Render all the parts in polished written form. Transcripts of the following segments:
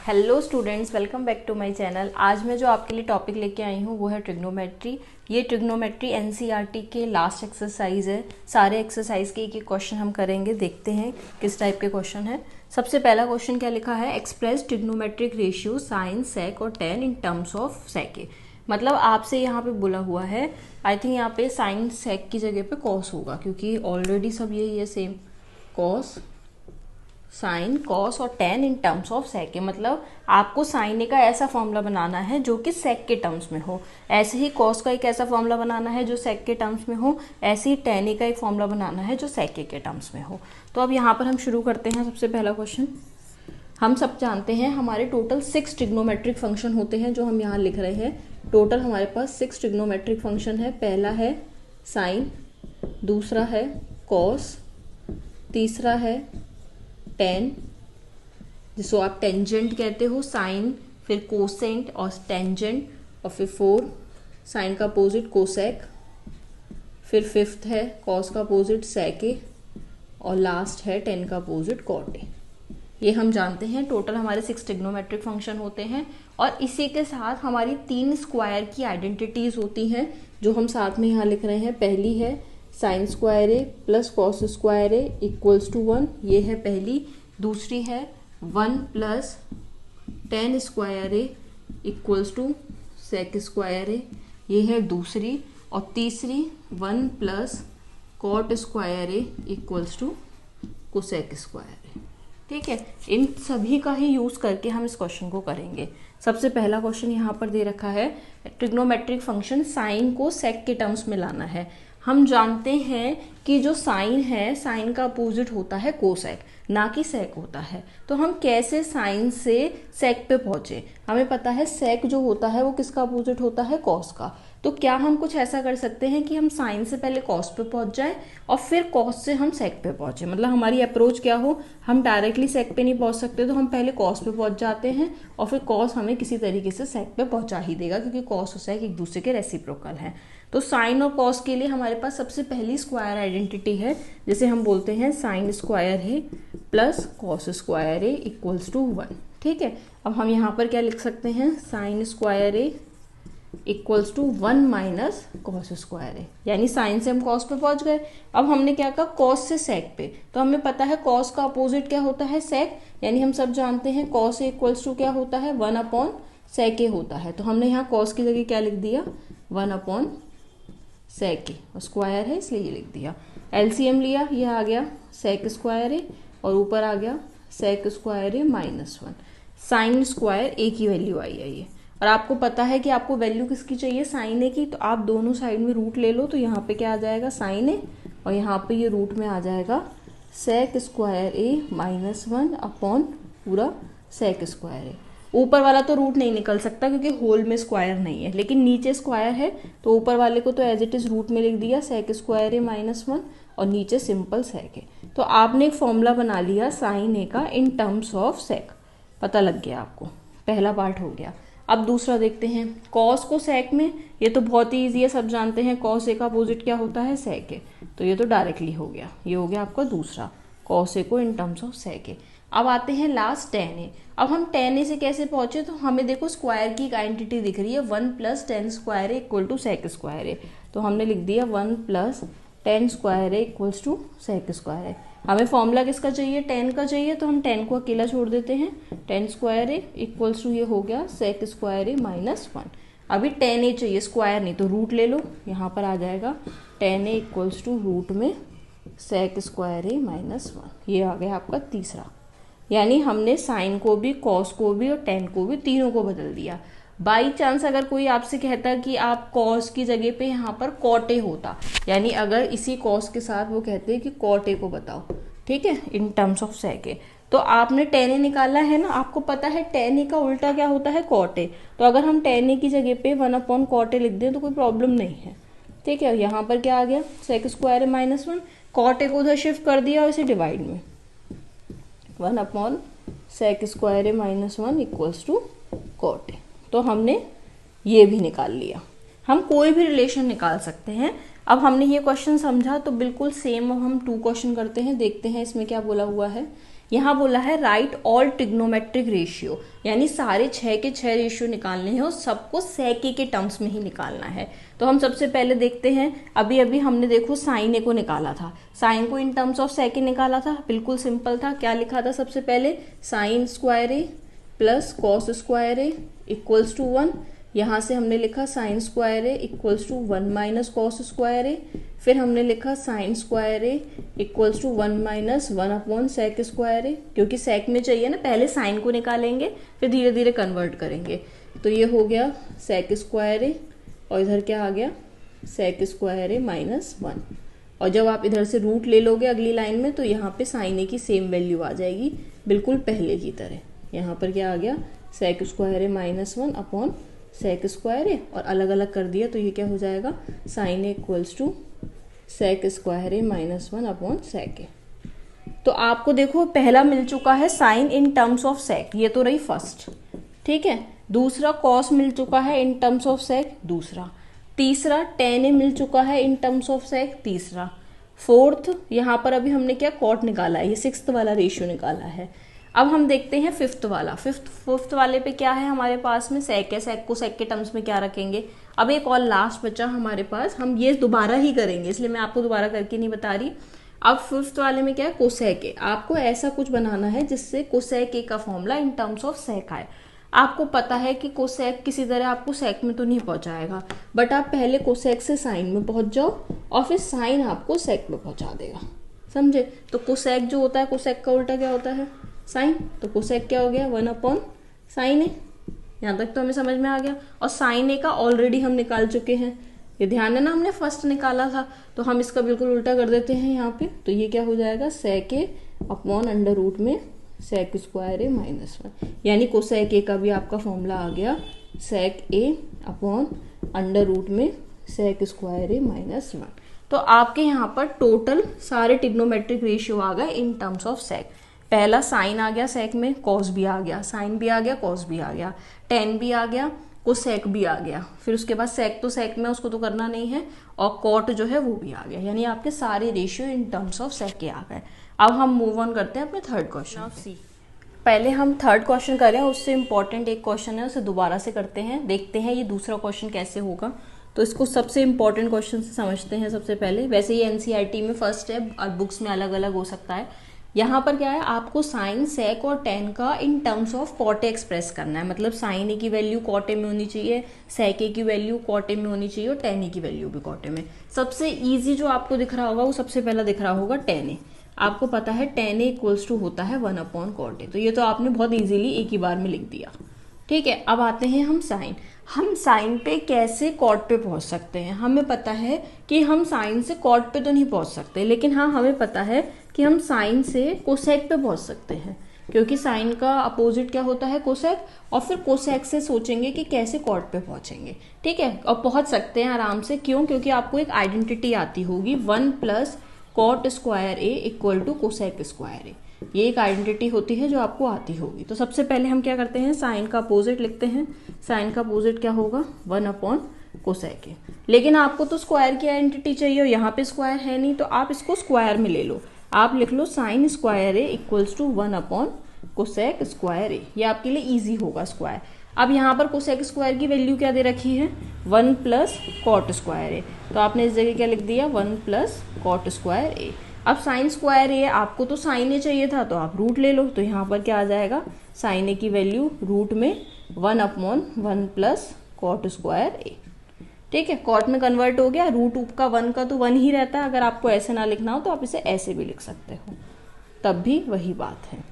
Hello students, welcome back to my channel. आज मैं जो आपके लिए टॉपिक लेके आई हूँ वो है ट्रिग्नोमेट्री। ये ट्रिग्नोमेट्री एनसीईआरटी के लास्ट एक्सरसाइज है। सारे एक्सरसाइज के एक क्वेश्चन हम करेंगे, देखते हैं किस टाइप के क्वेश्चन है। सबसे पहला क्वेश्चन क्या लिखा है, एक्सप्रेस ट्रिग्नोमेट्रिक रेशियो साइन सेक और टेन इन टर्म्स ऑफ सेके। मतलब आपसे यहाँ पे बोला हुआ है, आई थिंक यहाँ पे साइन सेक की जगह पे कॉस होगा, क्योंकि ऑलरेडी सब यही है सेम। कॉस, साइन, कॉस और tan in terms of sec है। मतलब आपको साइन का ऐसा फॉर्मूला बनाना है जो कि सेक के टर्म्स में हो, ऐसे ही कॉस का एक ऐसा फॉर्मूला बनाना है जो सेक के टर्म्स में हो, ऐसे ही टेन का एक फॉर्मूला बनाना है जो सेक के टर्म्स में हो। तो अब यहाँ पर हम शुरू करते हैं। सबसे पहला क्वेश्चन, हम सब जानते हैं हमारे टोटल 6 ट्रिग्नोमेट्रिक फंक्शन होते हैं जो हम यहाँ लिख रहे हैं। टोटल हमारे पास 6 ट्रिग्नोमेट्रिक फंक्शन है। पहला है साइन, दूसरा है कॉस, तीसरा है टेन जिसको आप टेंजेंट कहते हो, साइन, फिर कोसेंट और टेंजेंट, और फिर 4 साइन का अपोजिट कोसेक, फिर फिफ्थ है कॉस का अपोजिट सेके, और लास्ट है टेन का अपोजिट कॉटे। ये हम जानते हैं टोटल हमारे 6 ट्रिग्नोमेट्रिक फंक्शन होते हैं। और इसी के साथ हमारी 3 स्क्वायर की आइडेंटिटीज होती हैं जो हम साथ में यहाँ लिख रहे हैं। पहली है sine square A plus cos square A equals to 1, ये है पहली। दूसरी है 1 plus tan square A equals to sec square a, ये है दूसरी। और तीसरी 1 plus cot square A equals to cosec square a. ठीक है, इन सभी का ही यूज करके हम इस क्वेश्चन को करेंगे। सबसे पहला क्वेश्चन यहाँ पर दे रखा है, ट्रिग्नोमेट्रिक फंक्शन साइन को सेक के टर्म्स में लाना है। हम जानते हैं कि जो साइन है, साइन का अपोजिट होता है कोसेक, ना कि सेक होता है। तो हम कैसे साइन से सेक पे पहुंचे, हमें पता है सेक जो होता है वो किसका अपोजिट होता है, कॉस का। तो क्या हम कुछ ऐसा कर सकते हैं कि हम साइन से पहले कॉस पे पहुंच जाएं और फिर कॉस से हम सेक पे पहुंचे। मतलब हमारी अप्रोच क्या हो, हम डायरेक्टली सेक पे नहीं पहुंच सकते तो हम पहले कॉस पे पहुंच जाते हैं और फिर कॉस हमें किसी तरीके से सेक पे पहुंचा ही देगा, क्योंकि कॉस और सेक एक दूसरे के रेसिप्रोकल हैं। तो साइन और कॉस के लिए हमारे पास सबसे पहली स्क्वायर आइडेंटिटी है जिसे हम बोलते हैं sine square A plus cos square A equals to 1। ठीक है, अब हम यहाँ पर क्या लिख सकते हैं, sine square A equals to 1 minus cos square ए, यानी साइन से हम कॉस पे पहुंच गए। अब हमने क्या कहा, कॉस से सेक पे, तो हमें पता है कॉस का अपोजिट क्या होता है, सेक, यानी हम सब जानते हैं कॉस ए इक्वल्स टू क्या होता है, 1 अपॉन सेक ए होता है। तो हमने यहाँ कॉस की जगह क्या लिख दिया, 1 अपॉन सेक ए, और स्क्वायर है इसलिए ये लिख दिया। एलसीएम लिया, ये आ गया सेक स्क्वायर ए और ऊपर आ गया सेक स्क्वायर ए माइनस 1। साइन स्क्वायर ए की वैल्यू आई है ये, और आपको पता है कि आपको वैल्यू किसकी चाहिए, साइन ए की। तो आप दोनों साइड में रूट ले लो, तो यहाँ पे क्या आ जाएगा, साइन ए, और यहाँ पे ये रूट में आ जाएगा सेक स्क्वायर ए माइनस 1 अपॉन पूरा सेक स्क्वायर ए। ऊपर वाला तो रूट नहीं निकल सकता क्योंकि होल में स्क्वायर नहीं है, लेकिन नीचे स्क्वायर है तो ऊपर वाले को तो एज इट इज रूट में लिख दिया सेक स्क्वायर ए माइनस 1, और नीचे सिंपल सेक है। तो आपने एक फॉर्मूला बना लिया साइन ए का इन टर्म्स ऑफ सेक, पता लग गया आपको, पहला पार्ट हो गया। अब दूसरा देखते हैं, कॉस को सेक में, ये तो बहुत ही ईजी है, सब जानते हैं कॉस ए का अपोजिट क्या होता है, सेक ए, तो ये तो डायरेक्टली हो गया। ये हो गया आपका दूसरा, कॉस ए को इन टर्म्स ऑफ सेक ए। अब आते हैं लास्ट टेन ए। अब हम टेन ए से कैसे पहुंचे, तो हमें देखो स्क्वायर की एक आइडेंटिटी दिख रही है, 1 plus tan square A equal to sec square a. तो हमने लिख दिया 1 plus tan square A equals to sec square a. हमें फॉर्मूला किसका चाहिए, टेन का चाहिए, तो हम 10 को अकेला छोड़ देते हैं, tan square A equals to ये हो गया सेक स्क्वायर ए माइनस 1। अभी 10 ए चाहिए, स्क्वायर नहीं, तो रूट ले लो, यहाँ पर आ जाएगा 10 ए इक्वल्स टू रूट में सेक स्क्वायर ए माइनस 1। ये आ गया आपका तीसरा, यानी हमने साइन को भी, कॉस को भी और टेन को भी, तीनों को बदल दिया। बाई चांस अगर कोई आपसे कहता कि आप कॉस की जगह पे यहाँ पर कॉट ए होता, यानी अगर इसी कॉस के साथ वो कहते हैं कि कॉट ए को बताओ, ठीक है, इन टर्म्स ऑफ सेक ए, तो आपने टेन ए निकाला है ना, आपको पता है टेन ए का उल्टा क्या होता है, कॉट ए। तो अगर हम टेन ए की जगह पे 1 अपॉन कॉट ए लिख दें तो कोई प्रॉब्लम नहीं है। ठीक है, यहाँ पर क्या आ गया, sec square A minus 1, cot A को उधर शिफ्ट कर दिया और इसे डिवाइड में 1 upon sec square A minus 1 equals to cot A. तो हमने ये भी निकाल लिया। हम कोई भी रिलेशन निकाल सकते हैं। अब हमने ये क्वेश्चन समझा तो बिल्कुल सेम अब हम 2 क्वेश्चन करते हैं, देखते हैं इसमें क्या बोला हुआ है। यहाँ बोला है राइट ऑल ट्रिग्नोमेट्रिक रेशियो, यानी सारे 6 के 6 रेशियो निकालने हैं और सबको sec a के टर्म्स में ही निकालना है। तो हम सबसे पहले देखते हैं, अभी अभी हमने देखो साइन ए को निकाला था, साइन को इन टर्म्स ऑफ sec a निकाला था, बिल्कुल सिंपल था। क्या लिखा था सबसे पहले, sine square A plus cos square A equals to 1। यहाँ से हमने लिखा sine square A equals to 1 minus cos square a, फिर हमने लिखा sine square A equals to 1 minus 1 upon sec square a, क्योंकि सेक में चाहिए ना, पहले साइन को निकालेंगे फिर धीरे धीरे कन्वर्ट करेंगे। तो ये हो गया सेक स्क्वायर ए और इधर क्या आ गया, सेक स्क्वायर ए माइनस 1। और जब आप इधर से रूट ले लोगे अगली लाइन में तो यहाँ पे साइन ए की सेम वैल्यू आ जाएगी बिल्कुल पहले की तरह। यहाँ पर क्या आ गया, सेक स्क्वायर ए माइनस 1 अपॉन सेक स्क्वायर ए, और अलग अलग कर दिया तो ये क्या हो जाएगा, sine a equals to sec square A minus 1 upon sec a. तो आपको देखो पहला मिल चुका है sine in terms of sec, ये तो रही फर्स्ट, ठीक है। दूसरा कॉस मिल चुका है इन टर्म्स ऑफ सेक, दूसरा। तीसरा टेन ए मिल चुका है इन टर्म्स ऑफ सेक, तीसरा। फोर्थ यहाँ पर अभी हमने क्या कॉट निकाला है, ये सिक्स्थ वाला रेशियो निकाला है। अब हम देखते हैं फिफ्थ वाला। फिफ्थ वाले पे क्या है हमारे पास में, सेक है, सेक को सेक के टर्म्स में क्या रखेंगे। अब एक और लास्ट बचा हमारे पास, हम ये दोबारा ही करेंगे इसलिए मैं आपको दोबारा करके नहीं बता रही। अब फिफ्थ वाले में क्या है, कोसेक ए। आपको ऐसा कुछ बनाना है जिससे कोसेक ए का formula in terms of sec आए। आपको पता है कि कोसेक किसी तरह आपको सेक में तो नहीं पहुंचाएगा, बट आप पहले कोसेक से साइन में पहुंच जाओ और फिर साइन आपको सेक में पहुंचा देगा, समझे। तो कोसेक जो होता है, कोसेक का उल्टा क्या होता है, साइन। तो कोसेक क्या हो गया, 1 अपॉन साइन ए। यहाँ तक तो हमें समझ में आ गया। और साइन ए का ऑलरेडी हम निकाल चुके हैं, ये ध्यान है ना, हमने फर्स्ट निकाला था, तो हम इसका बिल्कुल उल्टा कर देते हैं यहाँ पे। तो ये क्या हो जाएगा, सेक ए अपॉन अंडर रूट में सेक स्क्वायर ए माइनस 1, यानी कोसेक ए का भी आपका फॉर्मूला आ गया, सेक ए अपॉन अंडर रूट में सेक स्क्वायर ए माइनस 1। तो आपके यहाँ पर टोटल सारे ट्रिग्नोमेट्रिक रेशियो आ गए इन टर्म्स ऑफ सेक। पहला साइन आ गया सेक में, कॉस भी आ गया, साइन भी आ गया, कॉस भी आ गया, टेन भी आ गया, कोसेक भी आ गया, फिर उसके बाद सेक तो सेक में उसको तो करना नहीं है, और कॉट जो है वो भी आ गया, यानी आपके सारे ratio in terms of sec के आ गए। अब हम मूव ऑन करते हैं अपने थर्ड क्वेश्चन सी। पहले हम थर्ड क्वेश्चन करें, उससे इम्पॉर्टेंट एक क्वेश्चन है उसे दोबारा से करते हैं, देखते हैं ये दूसरा क्वेश्चन कैसे होगा। तो इसको सबसे इम्पॉर्टेंट क्वेश्चन से समझते हैं सबसे पहले। वैसे ये एनसीईआरटी में फर्स्ट है और बुक्स में अलग अलग हो सकता है। यहाँ पर क्या है, आपको साइन सेक और टेन का in terms of cot A express करना है, मतलब साइन ए की वैल्यू कॉट ए में होनी चाहिए, सेक ए की वैल्यू कॉट ए में होनी चाहिए और टेन ए की वैल्यू भी कॉट ए में। सबसे इजी जो आपको दिख रहा होगा वो सबसे पहला दिख रहा होगा टेन ए। आपको पता है टेन ए इक्वल्स टू होता है 1 अपॉन कॉट ए, तो ये तो आपने बहुत इजीली एक ही बार में लिख दिया, ठीक है। अब आते हैं हम साइन। हम साइन पे कैसे कॉट पे पहुंच सकते हैं। हमें पता है कि हम साइन से कॉट पे तो नहीं पहुंच सकते, लेकिन हाँ हमें पता है कि हम साइन से कोसेक पे पहुंच सकते हैं, क्योंकि साइन का अपोजिट क्या होता है, कोसेक। और फिर कोसेक से सोचेंगे कि कैसे कॉट पे पहुंचेंगे, ठीक है। और पहुंच सकते हैं आराम से, क्यों, क्योंकि आपको एक आइडेंटिटी आती होगी, 1 plus cot square A equal to cosec square a. ये एक आइडेंटिटी होती है जो आपको आती होगी। तो सबसे पहले हम क्या करते हैं, साइन का अपोजिट लिखते हैं। साइन का अपोजिट क्या होगा, 1 अपॉन कोसेक ए। लेकिन आपको तो स्क्वायर की आइडेंटिटी चाहिए और यहाँ पे स्क्वायर है नहीं, तो आप इसको स्क्वायर में ले लो। आप लिख लो sine square A equals to 1 upon cosec square a, ये आपके लिए ईजी होगा स्क्वायर। अब यहाँ पर कोसेक स्क्वायर की वैल्यू क्या दे रखी है, 1 प्लस कॉट स्क्वायर ए, तो आपने इस जगह क्या लिख दिया, 1 प्लस कॉट स्क्वायर ए। अब साइन स्क्वायर ए, आपको तो साइन ए चाहिए था तो आप रूट ले लो, तो यहाँ पर क्या आ जाएगा, साइन ए की वैल्यू रूट में 1 upon 1 plus cot square a, ठीक है। कॉट में कन्वर्ट हो गया, रूट का 1 का तो 1 ही रहता है। अगर आपको ऐसे ना लिखना हो तो आप इसे ऐसे भी लिख सकते हो, तब भी वही बात है।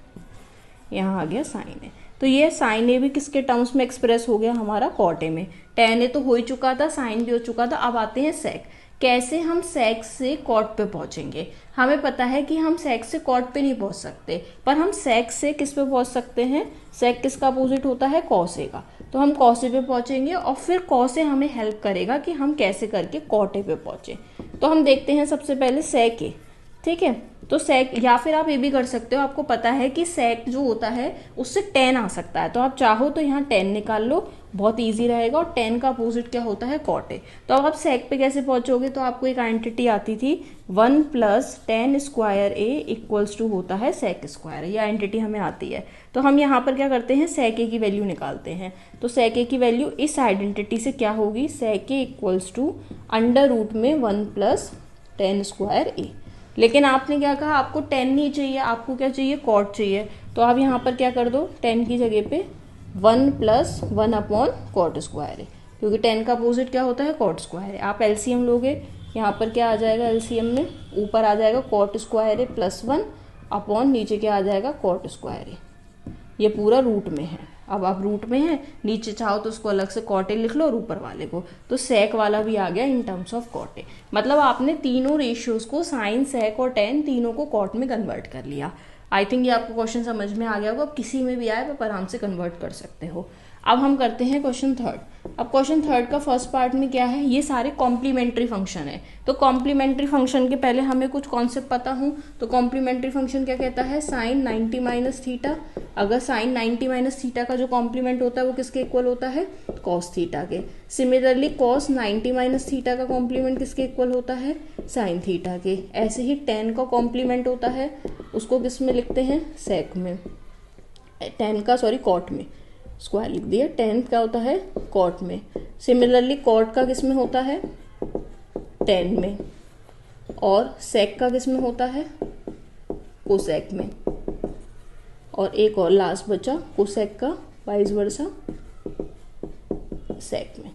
यहाँ आ गया साइन ए, तो ये साइन ए भी किसके टर्म्स में एक्सप्रेस हो गया, हमारा कॉट ए में। टेन ए तो हो ही चुका था, साइन भी हो चुका था। अब आते हैं सेक। कैसे हम सेक से कॉट पे पहुंचेंगे। हमें पता है कि हम सेक से कॉट पे नहीं पहुंच सकते, पर हम सेक से किस पे पहुंच सकते हैं, सेक किसका अपोजिट होता है, कॉस ए का। तो हम कॉस ए पे पहुंचेंगे और फिर कॉस ए हमें हेल्प करेगा कि हम कैसे करके कॉट ए पे पहुंचे। तो हम देखते हैं सबसे पहले सेक ए। ठीक है। तो सेक, या फिर आप ये भी कर सकते हो, आपको पता है कि सेक जो होता है उससे टेन आ सकता है, तो आप चाहो तो यहाँ टेन निकाल लो, बहुत इजी रहेगा। और टेन का अपोजिट क्या होता है, कॉट है। तो अब आप सेक पे कैसे पहुंचोगे, तो आपको एक आइडेंटिटी आती थी 1 + tan square A equals to होता है सेक स्क्वायर। ये आइडेंटिटी हमें आती है। तो हम यहाँ पर क्या करते हैं, सेक ए की वैल्यू निकालते हैं। तो सेक ए की वैल्यू इस आइडेंटिटी से क्या होगी, सेक ए इक्वल्स टू √ में 1 + tan स्क्वायर ए। लेकिन आपने क्या कहा, आपको 10 नहीं चाहिए, आपको क्या चाहिए, कॉट चाहिए। तो आप यहाँ पर क्या कर दो, 10 की जगह पे 1 + 1/cot स्क्वायर है, क्योंकि 10 का अपोजिट क्या होता है, कॉट स्क्वायर है। आप एलसीएम लोगे, यहाँ पर क्या आ जाएगा, एलसीएम में ऊपर आ जाएगा कॉट स्क्वायर है +1 नीचे क्या आ जाएगा, कॉट स्क्वायर है। ये पूरा रूट में है। अब आप रूट में है, नीचे चाहो तो उसको अलग से कॉटे लिख लो और ऊपर वाले को, तो सेक वाला भी आ गया इन टर्म्स ऑफ कॉटे। मतलब आपने तीनों रेशियोज को, साइन, सेक और टेन, तीनों को कॉट में कन्वर्ट कर लिया। आई थिंक ये आपको क्वेश्चन समझ में आ गया होगा। अब किसी में भी आए आप आराम से कन्वर्ट कर सकते हो। अब हम करते हैं क्वेश्चन थर्ड। अब क्वेश्चन थर्ड का फर्स्ट पार्ट में क्या है, ये सारे कॉम्प्लीमेंट्री फंक्शन है। तो कॉम्प्लीमेंट्री फंक्शन के पहले हमें कुछ कॉन्सेप्ट पता हो। तो कॉम्प्लीमेंट्री फंक्शन क्या कहता है, साइन 90 - थीटा। अगर साइन 90 - थीटा का जो कॉम्प्लीमेंट होता है वो किसके इक्वल होता है, कॉस थीटा के। सिमिलरली कॉस 90 - थीटा का कॉम्प्लीमेंट किसके इक्वल होता है, साइन थीटा के। ऐसे ही टेन का कॉम्प्लीमेंट होता है, उसको किस में लिखते हैं, सेक में, टेन का सॉरी कॉट में, स्क्वायर लिख दिया, 10 का होता है कॉट में। सिमिलरली कॉट का किस में होता है, 10 में, और सेक का किस में होता है, कोसेक में। और एक और लास्ट बचा कोसेक का, वाइस वर्सा सेक में।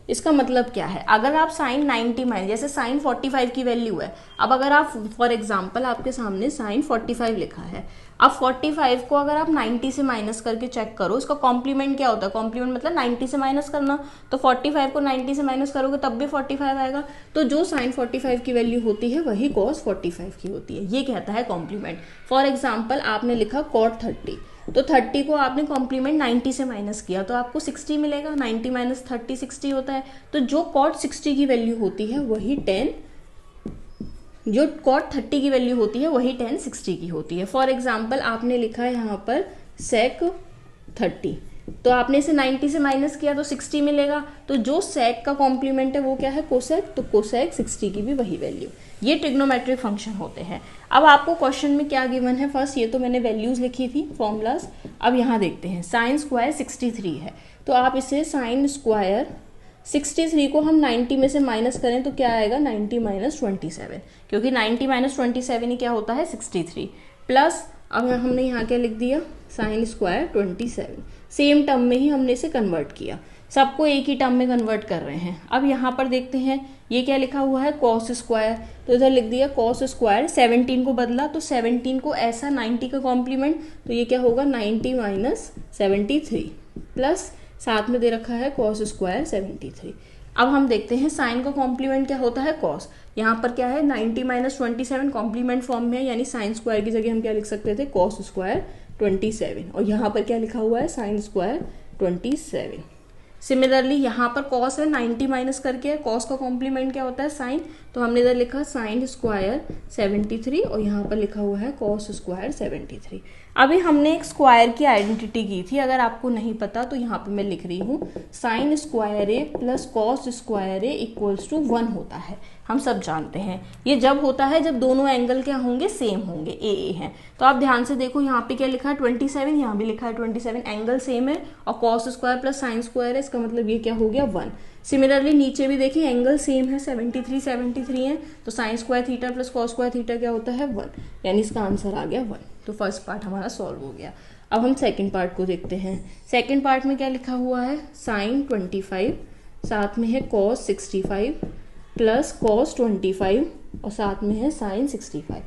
इसका मतलब क्या है, अगर आप साइन 90 जैसे साइन 45 की वैल्यू है, अब अगर आप फॉर एग्जांपल आपके सामने साइन 45 लिखा है, अब 45 को अगर आप 90 से माइनस करके चेक करो, इसका कॉम्प्लीमेंट क्या होता है, कॉम्प्लीमेंट मतलब 90 से माइनस करना। तो 45 को 90 से माइनस करोगे तब भी 45 आएगा। तो जो साइन 45 की वैल्यू होती है वही कॉस 45 की होती है, ये कहता है कॉम्प्लीमेंट। फॉर एग्जाम्पल आपने लिखा कॉट 30, तो 30 को आपने कॉम्प्लीमेंट 90 से माइनस किया तो आपको 60 मिलेगा। 90 - 30 60 होता है। तो जो कॉट 60 की वैल्यू होती है वही 10, जो कॉट 30 की वैल्यू होती है वही 10 60 की होती है। फॉर एग्जाम्पल आपने लिखा है यहाँ पर सेक 30, तो आपने इसे 90 से माइनस किया तो 60 मिलेगा। तो जो सेक का कॉम्प्लीमेंट है वो क्या है, कोसेक, तो कोसेक 60 की भी वही वैल्यू। ये ट्रिग्नोमेट्रिक फंक्शन होते हैं। अब आपको क्वेश्चन में क्या गिवन है, फर्स्ट ये तो मैंने वैल्यूज लिखी थी, फॉर्मूलाज। अब यहाँ देखते हैं, साइन स्क्वायर 63 है, तो आप इसे साइन स्क्वायर 63 को हम 90 में से माइनस करें तो क्या आएगा, 90 - 27, क्योंकि 90 - 27 ही क्या होता है, 63, प्लस अब हमने यहाँ क्या लिख दिया, साइन स्क्वायर 27। सेम टर्म में ही हमने इसे कन्वर्ट किया, सबको एक ही टर्म में कन्वर्ट कर रहे हैं। अब यहाँ पर देखते हैं ये क्या लिखा हुआ है, कॉस स्क्वायर, तो इधर लिख दिया कॉस स्क्वायर, 17 को बदला तो 17 को ऐसा 90 का कॉम्प्लीमेंट, तो ये क्या होगा 90 - 73, प्लस साथ में दे रखा है कॉस स्क्वायर 73। अब हम देखते हैं साइन का कॉम्प्लीमेंट क्या होता है, कॉस। यहाँ पर क्या है 90 - 27 कॉम्प्लीमेंट फॉर्म में है, यानी साइन स्क्वायर की जगह हम क्या लिख सकते थे, कॉस स्क्वायर 27, और यहाँ पर क्या लिखा हुआ है, साइन स्क्वायर 27। सिमिलरली यहाँ पर कॉस है, 90 माइनस करके है, कॉस का कॉम्प्लीमेंट क्या होता है, साइन, तो हमने इधर लिखा साइन स्क्वायर 73 और यहाँ पर लिखा हुआ है कॉस स्क्वायर 73। अभी हमने एक स्क्वायर की आइडेंटिटी की थी, अगर आपको नहीं पता तो यहाँ पे मैं लिख रही हूँ, sine square A plus cos square A equals to 1 होता है। हम सब जानते हैं ये जब होता है जब दोनों एंगल क्या होंगे, सेम होंगे, ए हैं। तो आप ध्यान से देखो यहाँ पे क्या लिखा है 27, यहाँ भी लिखा है 27, एंगल सेम है और cos square plus sine square है, इसका मतलब ये क्या हो गया 1। सिमिलरली नीचे भी देखिए एंगल सेम है, 73 है, तो sine square theta plus cos square theta क्या होता है 1, यानी इसका आंसर आ गया 1। तो फर्स्ट पार्ट हमारा सॉल्व हो गया। अब हम सेकंड पार्ट को देखते हैं। सेकंड पार्ट में क्या लिखा हुआ है, साइन 25, साथ में है कॉस 65 प्लस कॉस 25 और साथ में है साइन 65।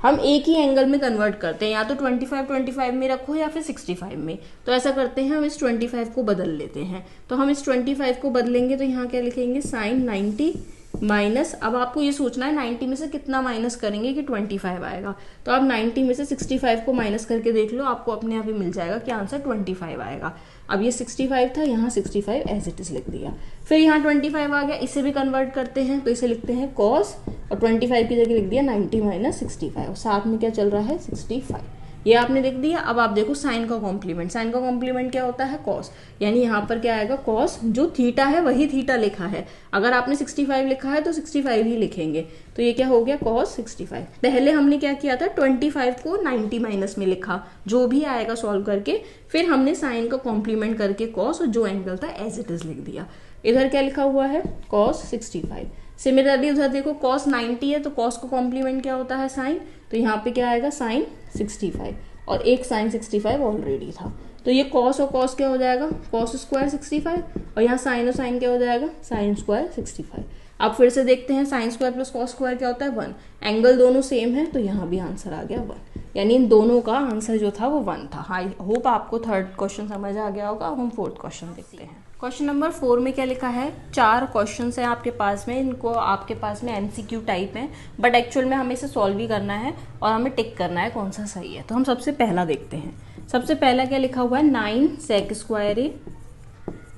हम एक ही एंगल में कन्वर्ट करते हैं, या तो 25 में रखो या फिर 65 में। तो ऐसा करते हैं, हम इस 25 को बदल लेते हैं। तो हम इस 25 को बदलेंगे तो यहाँ क्या लिखेंगे, साइन 90 माइनस, अब आपको ये सोचना है 90 में से कितना माइनस करेंगे कि 25 आएगा। तो आप 90 में से 65 को माइनस करके देख लो, आपको अपने आप ही मिल जाएगा कि आंसर 25 आएगा। अब ये 65 था, यहाँ 65 एज इट इज लिख दिया। फिर यहाँ 25 आ गया, इसे भी कन्वर्ट करते हैं, तो इसे लिखते हैं कॉस, और 25 की जगह लिख दिया 90 माइनस 65, और साथ में क्या चल रहा है 65, ये आपने लिख दिया। अब आप देखो साइन का कॉम्प्लीमेंट, साइन का कॉम्प्लीमेंट क्या होता है कॉस, यानी यहाँ पर क्या आएगा कॉस, जो थीटा है वही थीटा लिखा है, अगर आपने 65 लिखा है तो 65 ही लिखेंगे, तो ये क्या हो गया कॉस 65। पहले हमने क्या किया था 25 को 90 माइनस में लिखा, जो भी आएगा सॉल्व करके, फिर हमने साइन का कॉम्प्लीमेंट करके कॉस, और जो एंगल था एज इट इज लिख दिया। इधर क्या लिखा हुआ है कॉस 65। सिमिलरली उधर देखो कॉस 90 है, तो कॉस का कॉम्प्लीमेंट क्या होता है साइन, तो यहाँ पे क्या आएगा साइन 65, और एक साइन 65 ऑलरेडी था, तो ये कॉस और कॉस क्या हो जाएगा कॉस स्क्वायर 65, और यहाँ साइन और साइन क्या हो जाएगा साइन स्क्वायर 65। अब फिर से देखते हैं sine square plus cos square क्या होता है 1, एंगल दोनों सेम है, तो यहाँ भी आंसर आ गया 1, यानी इन दोनों का आंसर जो था वो 1 था। आई होप आपको थर्ड क्वेश्चन समझ आ गया होगा। अब हम फोर्थ क्वेश्चन देखते हैं। क्वेश्चन नंबर 4 में क्या लिखा है, 4 क्वेश्चन हैं आपके पास में, इनको आपके पास में MCQ टाइप है, बट एक्चुअल में हमें इसे सॉल्व ही करना है और हमें टिक करना है कौन सा सही है। तो हम सबसे पहला देखते हैं। सबसे पहला क्या लिखा हुआ है 9 sec स्क्वायर ए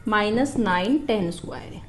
माइनस 9 tan स्क्वायर ए।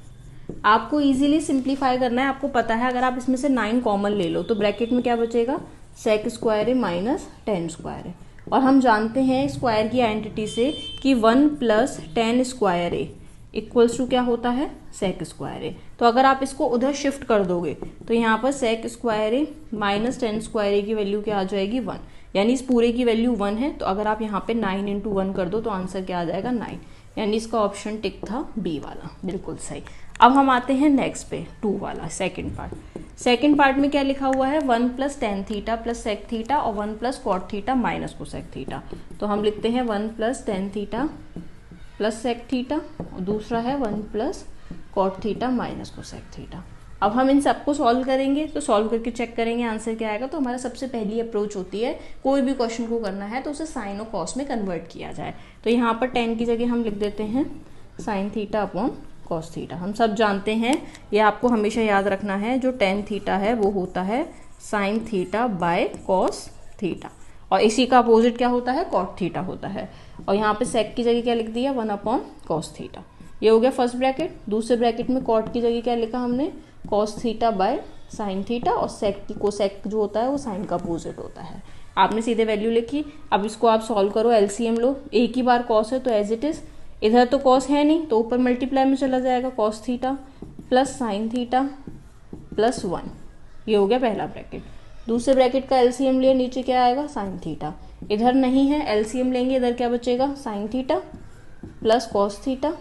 आपको इजीली सिंप्लीफाई करना है, आपको पता है अगर आप इसमें से 9 कॉमन ले लो तो ब्रैकेट में क्या बचेगा sec स्क्वायर ए माइनस tan स्क्वायर ए, और हम जानते हैं स्क्वायर की आइडेंटिटी से कि 1 plus tan square A equals to क्या होता है sec स्क्वायर ए। तो अगर आप इसको उधर शिफ्ट कर दोगे तो यहाँ पर sec स्क्वायर ए माइनस tan स्क्वायर ए की वैल्यू क्या आ जाएगी 1, यानी इस पूरे की वैल्यू 1 है, तो अगर आप यहाँ पे 9 इंटू 1 कर दो तो आंसर क्या आ जाएगा 9, यानी इसका ऑप्शन टिक था बी वाला, बिल्कुल सही। अब हम आते हैं नेक्स्ट पे 2 वाला सेकंड पार्ट। सेकंड पार्ट में क्या लिखा हुआ है 1 plus tan theta plus sec theta और 1 plus cot theta minus cosec theta. तो हम लिखते हैं 1 plus tan theta plus sec theta और दूसरा है 1 plus cot theta minus cosec theta. अब हम इन सबको सॉल्व करेंगे, तो सॉल्व करके चेक करेंगे आंसर क्या आएगा। तो हमारा सबसे पहली अप्रोच होती है कोई भी क्वेश्चन को करना है तो उसे साइन और कॉस में कन्वर्ट किया जाए। तो यहाँ पर 10 की जगह हम लिख देते हैं sine theta upon cos theta. हम सब जानते हैं, ये आपको हमेशा याद रखना है, जो टेन थीटा है वो होता है sine theta by cos theta, और इसी का अपोजिट क्या होता है कॉट थीटा होता है। और यहाँ पे सेक की जगह क्या लिख दिया 1 अपॉन कॉस थीटा। ये हो गया फर्स्ट ब्रैकेट। दूसरे ब्रैकेट में कॉट की जगह क्या लिखा हमने cos theta by sine theta, और सेक की कोसेक जो होता है वो साइन का अपोजिट होता है। आपने सीधे वैल्यू लिखी। अब इसको आप सॉल्व करो, एलसीएम लो। एक ही बार कॉस है तो एज इट इज, इधर तो कॉस है नहीं तो ऊपर मल्टीप्लाई में चला जाएगा cos theta plus sine theta plus 1। ये हो गया पहला ब्रैकेट। दूसरे ब्रैकेट का एलसीएम लिया, नीचे क्या आएगा साइन थीटा, इधर नहीं है एलसीएम लेंगे, इधर क्या बचेगा sine theta plus cos theta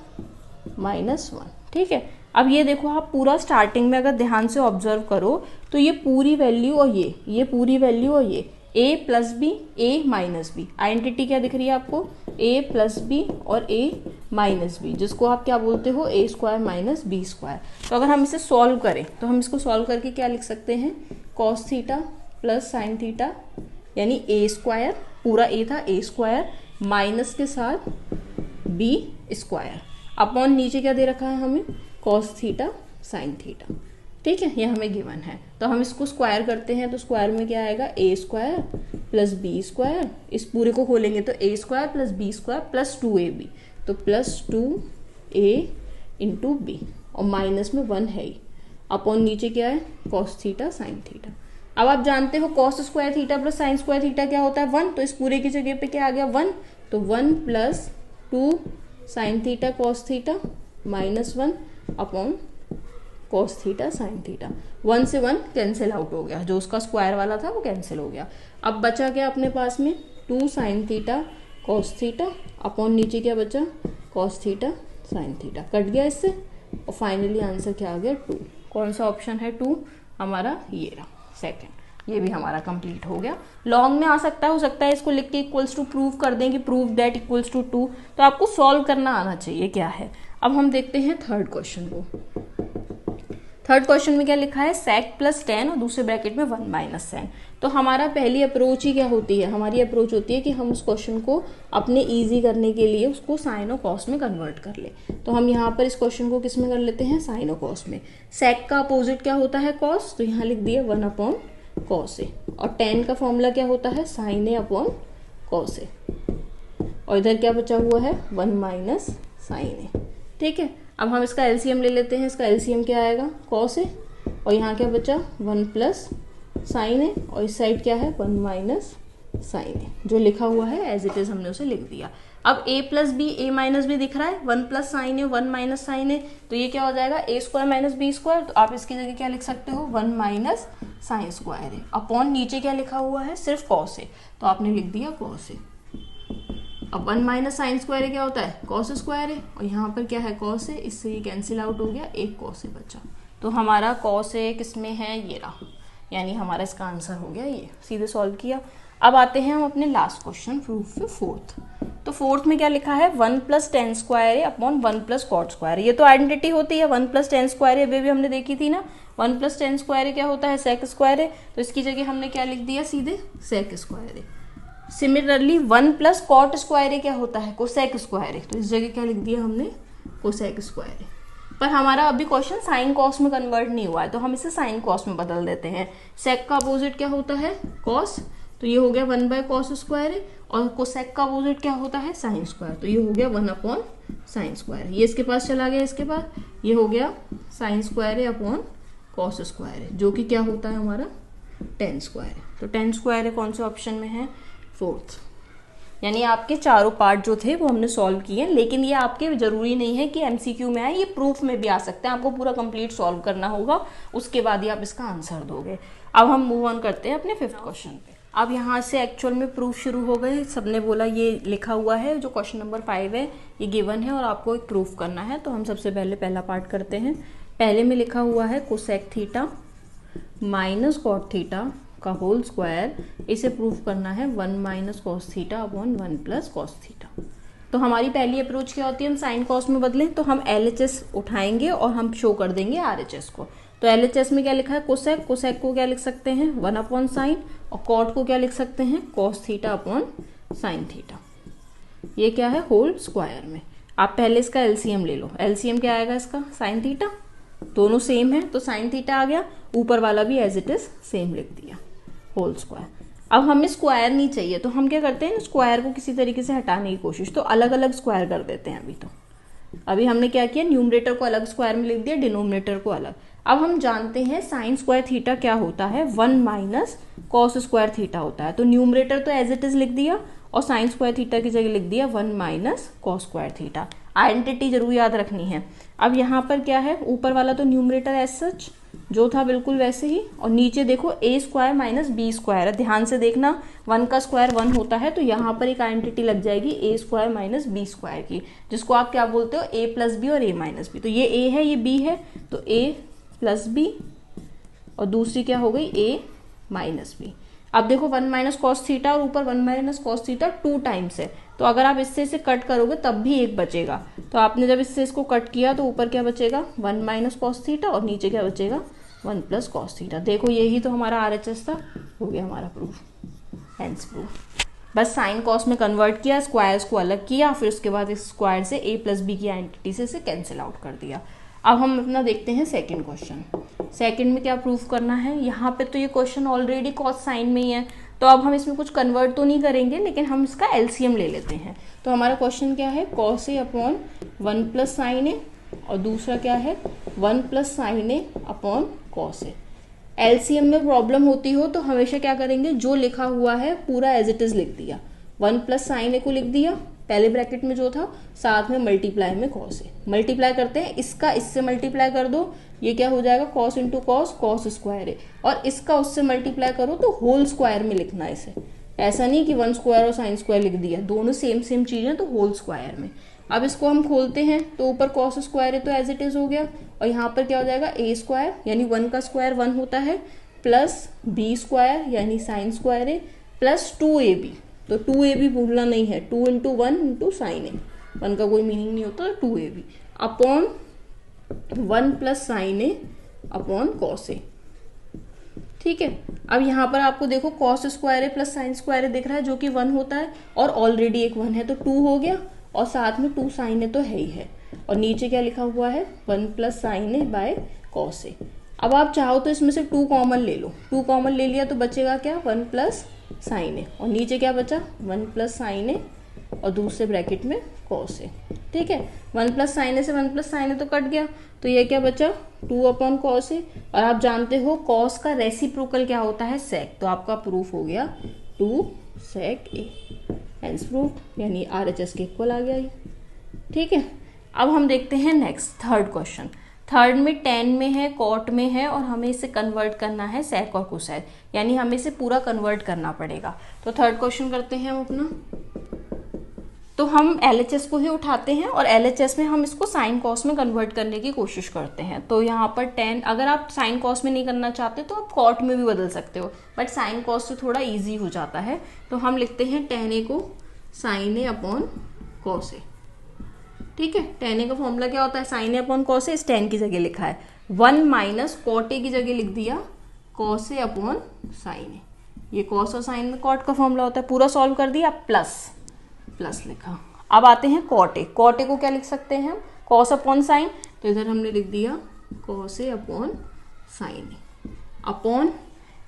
minus 1। ठीक है। अब ये देखो आप पूरा स्टार्टिंग में अगर ध्यान से ऑब्जर्व करो तो ये पूरी वैल्यू और ये पूरी वैल्यू और ये a plus B A minus B, identity क्या दिख रही है आपको a प्लस बी और a माइनस बी, जिसको आप क्या बोलते हो a square minus B square. तो अगर हम इसे सॉल्व करें तो हम इसको सॉल्व करके क्या लिख सकते हैं cos theta plus sine theta, यानी a स्क्वायर, पूरा a था a स्क्वायर माइनस के साथ b स्क्वायर अपॉन नीचे क्या दे रखा है हमें कॉस थीटा साइन थीटा। ठीक है, ये हमें गिवन है। तो हम इसको स्क्वायर करते हैं तो स्क्वायर में क्या आएगा a square plus B square, इस पूरे को खोलेंगे तो a square plus B square plus 2ab, तो प्लस 2a इंटू बी, और माइनस में 1 है ही, अपॉन नीचे क्या है कॉस थीटा साइन थीटा। अब आप जानते हो cos square theta plus sine square theta क्या होता है 1, तो इस पूरे की जगह पे क्या आ गया 1, तो 1 plus 2 sine theta cos theta minus 1 upon cos theta sine theta. 1 से 1 कैंसिल आउट हो गया, जो उसका स्क्वायर वाला था वो कैंसिल हो गया। अब बचा क्या अपने पास में 2 sine theta cos theta upon नीचे क्या बचा cos theta sine theta, cut गया इससे, और फाइनली आंसर क्या आ गया 2। कौन सा ऑप्शन है 2 हमारा, ये रहा सेकेंड। ये भी हमारा कंप्लीट हो गया। लॉन्ग में आ सकता है, हो सकता है इसको लिख के इक्वल्स टू प्रूव कर दें कि प्रूव दैट इक्वल्स टू 2, तो आपको सॉल्व करना आना चाहिए क्या है। अब हम देखते हैं थर्ड क्वेश्चन को। थर्ड क्वेश्चन में क्या लिखा है सेक प्लस 10 और दूसरे ब्रैकेट में 1 माइनस 10। तो हमारा पहली अप्रोच ही क्या होती है, हमारी अप्रोच होती है कि हम उस क्वेश्चन को अपने ईजी करने के लिए उसको साइन और कॉस में कन्वर्ट कर ले। तो हम यहाँ पर इस क्वेश्चन को किस में कर लेते हैं, साइन और कॉस में। सेक का अपोजिट क्या होता है, कॉस, तो यहाँ लिख दिया 1 अपॉन कॉस ए। और टेन का फॉर्मूला क्या होता है, sign A upon cos A. और इधर क्या बचा हुआ है, 1 माइनस साइन ए। ठीक है, अब हम इसका एलसीएम ले लेते हैं। इसका एलसीएम क्या आएगा, कॉस ए, और यहाँ क्या बचा 1 प्लस साइन ए, और इस साइड क्या है 1 माइनस साइन ए। जो लिखा हुआ है एज इट इज हमने उसे लिख दिया। अब a plus B, a minus B दिख रहा है, 1 plus sine A 1 minus sine A, तो ये क्या हो जाएगा a square minus B square. तो आप इसकी जगह क्या लिख सकते हो, 1 minus sine square A upon नीचे क्या लिखा हुआ है, सिर्फ कॉस ए, तो आपने लिख दिया कॉस ए। अब 1 माइनस साइन स्क्वायर ए क्या होता है, कॉस स्क्वायर ए, और यहाँ पर क्या है कॉस ए, इससे ये कैंसिल आउट हो गया, एक कॉस ए बचा। तो हमारा कॉस ए किस में है, ये रहा, यानी हमारा इसका आंसर हो गया ये, सीधे सॉल्व किया। अब आते हैं हम अपने लास्ट क्वेश्चन प्रूफ पे, फोर्थ। तो फोर्थ में क्या लिखा है, 1 plus tan square A upon 1 plus cot square. ये तो आइडेंटिटी होती है, 1 प्लस टेन स्क्वायर ए अभी भी हमने देखी थी ना, 1 प्लस टेन स्क्वायर ए क्या होता है, सेक स्क्वायर ए, तो इसकी जगह हमने क्या लिख दिया, सीधे सेक स्क्वायर ए। सिमिलरली 1 प्लस कॉट स्क्वायर ए क्या होता है, कोसेक स्क्वायर ए, तो इस जगह क्या लिख दिया हमने, कोसेक स्क्वायर ए। पर हमारा अभी क्वेश्चन साइन कॉस में कन्वर्ट नहीं हुआ है, तो हम इसे साइन कॉस में बदल देते हैं। सेक का अपोजिट क्या होता है, कॉस, तो ये हो गया 1 बाय कॉस स्क्वायर है, और कोसेक का अपोजिट क्या होता है, साइन स्क्वायर, तो ये हो गया 1 अपॉन साइन स्क्वायर। ये इसके पास चला गया, इसके पास ये हो गया साइन स्क्वायर है अपॉन कॉस स्क्वायर है, जो कि क्या होता है हमारा टेन स्क्वायर है। तो टेन स्क्वायर है कौन से ऑप्शन में है, फोर्थ। यानी आपके चारों पार्ट जो थे वो हमने सॉल्व किए, लेकिन ये आपके जरूरी नहीं है कि एमसीक्यू में आए, ये प्रूफ में भी आ सकते हैं। आपको पूरा कंप्लीट सॉल्व करना होगा, उसके बाद ही आप इसका आंसर दोगे। अब हम मूव ऑन करते हैं अपने फिफ्थ क्वेश्चन पे। अब यहाँ से एक्चुअल में प्रूफ शुरू हो गए। सबने बोला ये लिखा हुआ है, जो क्वेश्चन नंबर 5 है ये गिवन है और आपको एक प्रूफ करना है। तो हम सबसे पहले पहला पार्ट करते हैं। पहले में लिखा हुआ है cosec theta minus cot theta का होल स्क्वायर, इसे प्रूफ करना है 1 minus cos theta upon 1 plus cos theta. तो हमारी पहली अप्रोच क्या होती है, हम साइन कॉस में बदलें, तो हम LHS उठाएंगे और हम शो कर देंगे RHS को। तो LHS में क्या लिखा है, कोसेक, कोसेक को क्या लिख सकते हैं 1 अपॉन साइन, और कॉट को क्या लिख सकते हैं cos theta upon sine theta. ये क्या है होल स्क्वायर में। आप पहले इसका LCM ले लो। LCM क्या आएगा इसका, साइन थीटा, दोनों सेम है तो साइन थीटा आ गया, ऊपर वाला भी एज इट इज सेम लिख दिया, होल स्क्वायर। अब हमें स्क्वायर नहीं चाहिए, तो हम क्या करते हैं, स्क्वायर को किसी तरीके से हटाने की कोशिश, तो अलग अलग स्क्वायर कर देते हैं। अभी हमने क्या किया, न्यूमरेटर को अलग स्क्वायर में लिख दिया, डिनोमिनेटर को अलग। अब हम जानते हैं साइन स्क्वायर थीटा क्या होता है, 1 माइनस कॉस स्क्वायर थीटा होता है। तो न्यूमरेटर तो एज इट इज लिख दिया, और साइन स्क्वायर थीटा की जगह लिख दिया 1 minus cos square theta. Identity जरूर याद रखनी है। अब यहाँ पर क्या है, ऊपर वाला तो न्यूमरेटर एज सच जो था बिल्कुल वैसे ही, और नीचे देखो ए स्क्वायर माइनस बी स्क्वायर है। ध्यान से देखना, 1 का स्क्वायर 1 होता है, तो यहाँ पर एक आइडेंटिटी लग जाएगी ए स्क्वायर माइनस बी स्क्वायर की, जिसको आप क्या बोलते हो, ए प्लस बी और ए माइनस बी। तो ये ए है, ये बी है, तो ए प्लस बी, और दूसरी क्या हो गई ए माइनस बी। अब देखो 1 माइनस कॉस थीटा और ऊपर 1 माइनस कॉस थीटा 2 टाइम्स है, तो अगर आप इससे इसे कट करोगे तब भी एक बचेगा। तो आपने जब इससे इसको कट किया तो ऊपर क्या बचेगा 1 माइनस कॉस थीटा, और नीचे क्या बचेगा 1 प्लस कॉस थीटा। देखो यही तो हमारा RHS था, हो गया हमारा प्रूफ, हेंस प्रूफ। बस साइन कॉस में कन्वर्ट किया, स्क्वायर्स को अलग किया, फिर उसके बाद इस स्क्वायर से a प्लस बी की आइडेंटिटी से इसे कैंसिल आउट कर दिया। अब हम अपना देखते हैं सेकंड क्वेश्चन। सेकंड में क्या प्रूफ करना है, यहाँ पे तो ये क्वेश्चन ऑलरेडी कॉस साइन में ही है, तो अब हम इसमें कुछ कन्वर्ट तो नहीं करेंगे, लेकिन हम इसका LCM ले लेते हैं। तो हमारा क्वेश्चन क्या है, cos A upon 1 plus sine ए, और दूसरा क्या है 1 plus sine A upon cos A. LCM में प्रॉब्लम होती हो तो हमेशा क्या करेंगे, जो लिखा हुआ है पूरा एज इट इज लिख दिया, 1 प्लस साइन ए को लिख दिया पहले ब्रैकेट में जो था, साथ में मल्टीप्लाई में कॉस ए। मल्टीप्लाई करते हैं, इसका इससे मल्टीप्लाई कर दो, ये क्या हो जाएगा cos into cos, cos square ए, और इसका उससे मल्टीप्लाई करो तो होल स्क्वायर में लिखना है इसे। ऐसा नहीं कि 1 स्क्वायर और साइन स्क्वायर लिख दिया, दोनों सेम सेम चीजें, तो होल स्क्वायर में। अब इसको हम खोलते हैं तो ऊपर कॉस स्क्वायर है तो एज इट इज हो गया, और यहाँ पर क्या हो जाएगा ए स्क्वायर, यानी 1 का स्क्वायर 1 होता है, प्लस बी स्क्वायर यानी साइन स्क्वायर है, प्लस 2ab। तो 2ab भूलना नहीं है, 2 इंटू 1 इंटू साइन ए, 1 का कोई मीनिंग नहीं होता, 2ab upon 1 plus sine A upon cos a. ठीक है। अब यहाँ पर आपको देखो कॉस स्क्वायर है प्लस साइन स्क्वायर है दिख रहा है, जो कि 1 होता है, और ऑलरेडी एक 1 है तो 2 हो गया, और साथ में 2 साइन है तो है ही है, और नीचे क्या लिखा हुआ है 1 plus sine a by cos a. अब आप चाहो तो इसमें से 2 कॉमन ले लो, 2 कॉमन ले लिया तो बचेगा क्या 1 प्लस साइन ए, और नीचे क्या बचा 1 प्लस साइन ए और दूसरे ब्रैकेट में कॉस ए। ठीक है, 1 प्लस साइन ए से 1 प्लस साइन ए तो कट गया, तो ये क्या बचा 2 अपॉन कॉस ए, और आप जानते हो कॉस का रेसिप्रोकल क्या होता है सेक, तो आपका प्रूफ हो गया 2 सेक ए, हेंस प्रूफ, यानी RHS के इक्वल आ गया ये। ठीक है, अब हम देखते हैं नेक्स्ट थर्ड क्वेश्चन। थर्ड में टेन में है, कॉट में है, और हमें इसे कन्वर्ट करना है सेक और कोसेक, यानी हमें इसे पूरा कन्वर्ट करना पड़ेगा। तो थर्ड क्वेश्चन करते हैं हम अपना। तो हम LHS को ही उठाते हैं और LHS में हम इसको साइन कॉस में कन्वर्ट करने की कोशिश करते हैं। तो यहाँ पर 10, अगर आप साइन कॉस में नहीं करना चाहते तो आप कॉट में भी बदल सकते हो, बट साइन कॉस से थोड़ा इजी हो जाता है। तो हम लिखते हैं tan a को sign A upon cos a. ठीक है, tan a का फॉर्मूला क्या होता है sign A upon cos A, इस tan की जगह लिखा है 1 माइनस कॉट ए की जगह लिख दिया कॉस ए अपॉन साइन ए। ये कॉस और साइन में कॉट का फॉर्मूला होता है, पूरा सॉल्व कर दिया प्लस लिखा। अब आते हैं कॉट ए को क्या लिख सकते हैं कॉस अपॉन साइन, तो इधर हमने लिख दिया cos A upon sine A upon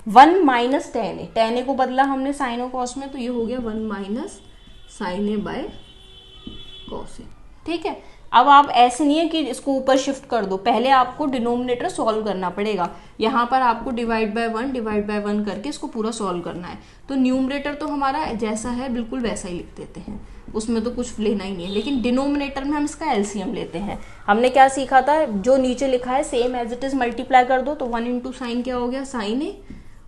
1 minus tan a को बदला हमने साइन और कॉस में, तो ये हो गया 1 minus sine a by cos a. ठीक है, अब आप ऐसे नहीं है कि इसको ऊपर शिफ्ट कर दो, पहले आपको डिनोमिनेटर सॉल्व करना पड़ेगा। यहाँ पर आपको डिवाइड बाय 1 करके इसको पूरा सॉल्व करना है। तो न्यूमरेटर तो हमारा जैसा है बिल्कुल वैसा ही लिख देते हैं, उसमें तो कुछ लेना ही नहीं है, लेकिन डिनोमिनेटर में हम इसका LCM लेते हैं। हमने क्या सीखा था, जो नीचे लिखा है same as it is multiply कर दो, तो 1 इंटू साइन क्या हो गया साइन ए,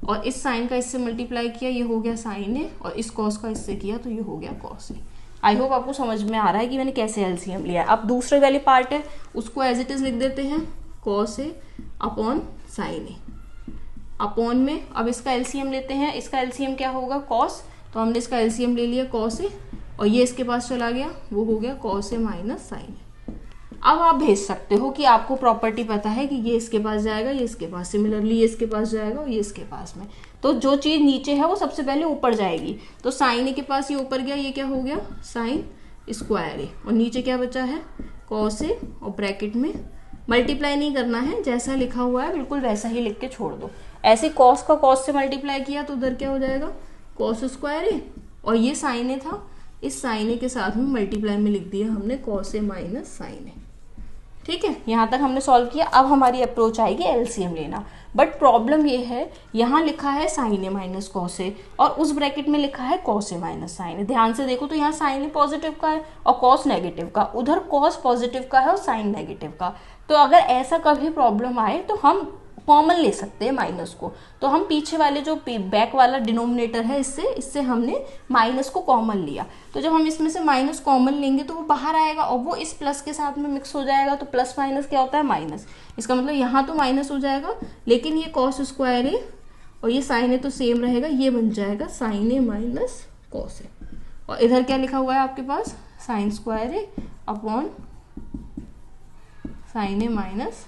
और इस साइन का इससे मल्टीप्लाई किया ये हो गया साइन ए, और इस कॉस का इससे किया तो ये हो गया कॉस ए। आई होप आपको समझ में आ रहा है कि मैंने कैसे LCM लिया है। अब दूसरे वाली पार्ट है उसको एज इट इज लिख देते हैं cos A upon sine A upon में, अब इसका LCM लेते हैं, इसका LCM क्या होगा कॉस, तो हमने इसका LCM ले लिया कॉस ए, और ये इसके पास चला गया वो हो गया कॉस ए माइनस साइन ए। अब आप भेज सकते हो कि आपको प्रॉपर्टी पता है कि ये इसके पास जाएगा, ये इसके पास, सिमिलरली ये इसके पास जाएगा और ये इसके पास में, तो जो चीज नीचे है वो सबसे पहले ऊपर जाएगी। तो साइन ए के पास ये ऊपर गया, ये क्या हो गया साइन स्क्वायर ए, और नीचे क्या बचा है कॉस ए, और ब्रैकेट में मल्टीप्लाई नहीं करना है, जैसा लिखा हुआ है बिल्कुल वैसा ही लिख के छोड़ दो। ऐसे कॉस का कॉस से मल्टीप्लाई किया तो उधर क्या हो जाएगा कॉस स्क्वायर ए, और ये साइन ए था, इस साइन ए के साथ में मल्टीप्लाई में लिख दिया हमने कॉस ए माइनस साइन ए। ठीक है, यहाँ तक हमने सॉल्व किया। अब हमारी अप्रोच आएगी LCM लेना, बट प्रॉब्लम ये है यहाँ लिखा है sign A minus cos A और उस ब्रैकेट में लिखा है कॉस ए माइनस साइन ए। ध्यान से देखो तो यहाँ साइन ए पॉजिटिव का है और कॉस नेगेटिव का, उधर कॉस पॉजिटिव का है और साइन नेगेटिव का। तो अगर ऐसा कभी प्रॉब्लम आए तो हम कॉमन ले सकते हैं माइनस को, तो हम पीछे वाले जो बैक वाला डिनोमिनेटर है इससे हमने माइनस को कॉमन लिया। तो जब हम इसमें से माइनस कॉमन लेंगे तो वो बाहर आएगा और वो इस प्लस के साथ में मिक्स हो जाएगा, तो प्लस माइनस क्या होता है माइनस। इसका मतलब यहाँ तो माइनस हो जाएगा, लेकिन ये कॉस स्क्वायर ए और ये साइन ए तो सेम रहेगा, ये बन जाएगा sine A minus cos A. और इधर क्या लिखा हुआ है आपके पास sign square A upon sine A minus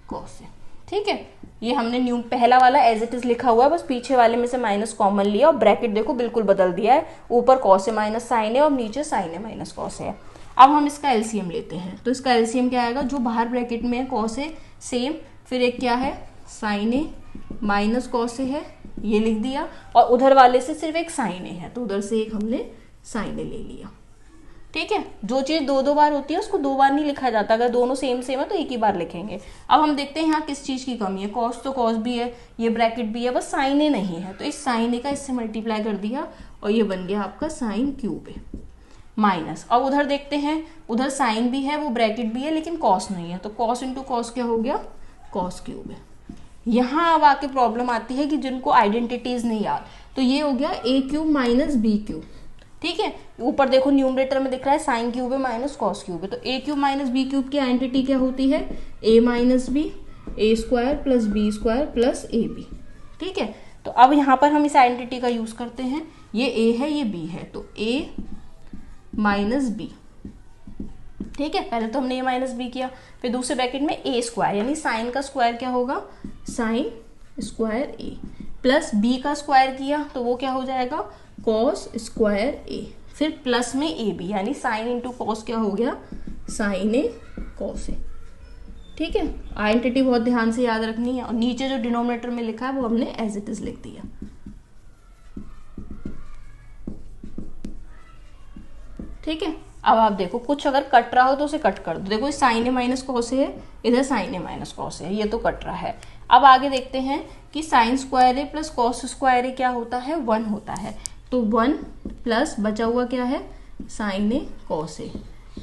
cos a. ठीक है, ये हमने न्यू पहला वाला एज इट इज लिखा हुआ है, बस पीछे वाले में से माइनस कॉमन लिया और ब्रैकेट देखो बिल्कुल बदल दिया है, ऊपर कॉस ए माइनस साइन ए और नीचे sign A minus cos a. अब हम इसका LCM लेते हैं, तो इसका LCM क्या आएगा, जो बाहर ब्रैकेट में है कॉस ए सेम, फिर एक क्या है sign A minus cos A है, ये लिख दिया, और उधर वाले से सिर्फ एक साइन ए है तो उधर से एक हमने साइन ए ले लिया। ठीक है, जो चीज दो बार होती है उसको 2 बार नहीं लिखा जाता, अगर दोनों सेम है तो एक ही बार लिखेंगे। अब हम देखते हैं यहाँ किस चीज की कमी है, कॉस तो कॉस भी है, ये ब्रैकेट भी है, बस साइन ए नहीं है, तो इस साइन ए का इससे मल्टीप्लाई कर दिया और ये बन गया आपका साइन क्यूब ए माइनस। अब उधर देखते हैं, उधर साइन भी है वो ब्रैकेट भी है लेकिन कॉस नहीं है, तो कॉस इंटू कॉस क्या हो गया कॉस क्यूब है। यहाँ अब आके प्रॉब्लम आती है कि जिनको आइडेंटिटीज नहीं याद, तो ये हो गया A cube minus B cube. ठीक है, ऊपर देखो न्यूमरेटर में दिख रहा है साइन क्यूब है माइनस कॉस क्यूब है, तो A cube minus B cube की आइडेंटिटी क्या होती है A minus B, A square plus B square plus A B. ठीक है, तो अब यहाँ पर हम इस आइडेंटिटी का यूज करते हैं, ये ए है ये बी है, तो ए माइनस बी। ठीक है, पहले तो हमने ए माइनस बी किया, फिर दूसरे ब्रैकेट में ए स्क्वायर, यानी साइन का स्क्वायर क्या होगा साइन स्क्वायर ए, प्लस बी का स्क्वायर किया तो वो क्या हो जाएगा, कॉस स्क्वायर ए, फिर प्लस में ए बी, यानी साइन इंटू कॉस क्या हो गया, साइन ए कॉस ए। ठीक है, आइडेंटिटी बहुत ध्यान से याद रखनी है, और नीचे जो डिनोमिनेटर में लिखा है वो हमने एज इट इज लिख दिया। ठीक है, अब आप देखो कुछ अगर कट रहा हो तो उसे कट कर दो। देखो साइन ए माइनस कॉस है, इधर साइन ए माइनस कॉस है, ये तो कट रहा है। अब आगे देखते हैं कि साइन स्क्वायर ए प्लस कॉस स्क्वायर ए क्या होता है, 1 होता है। तो 1 प्लस बचा हुआ क्या है, sign A cos A,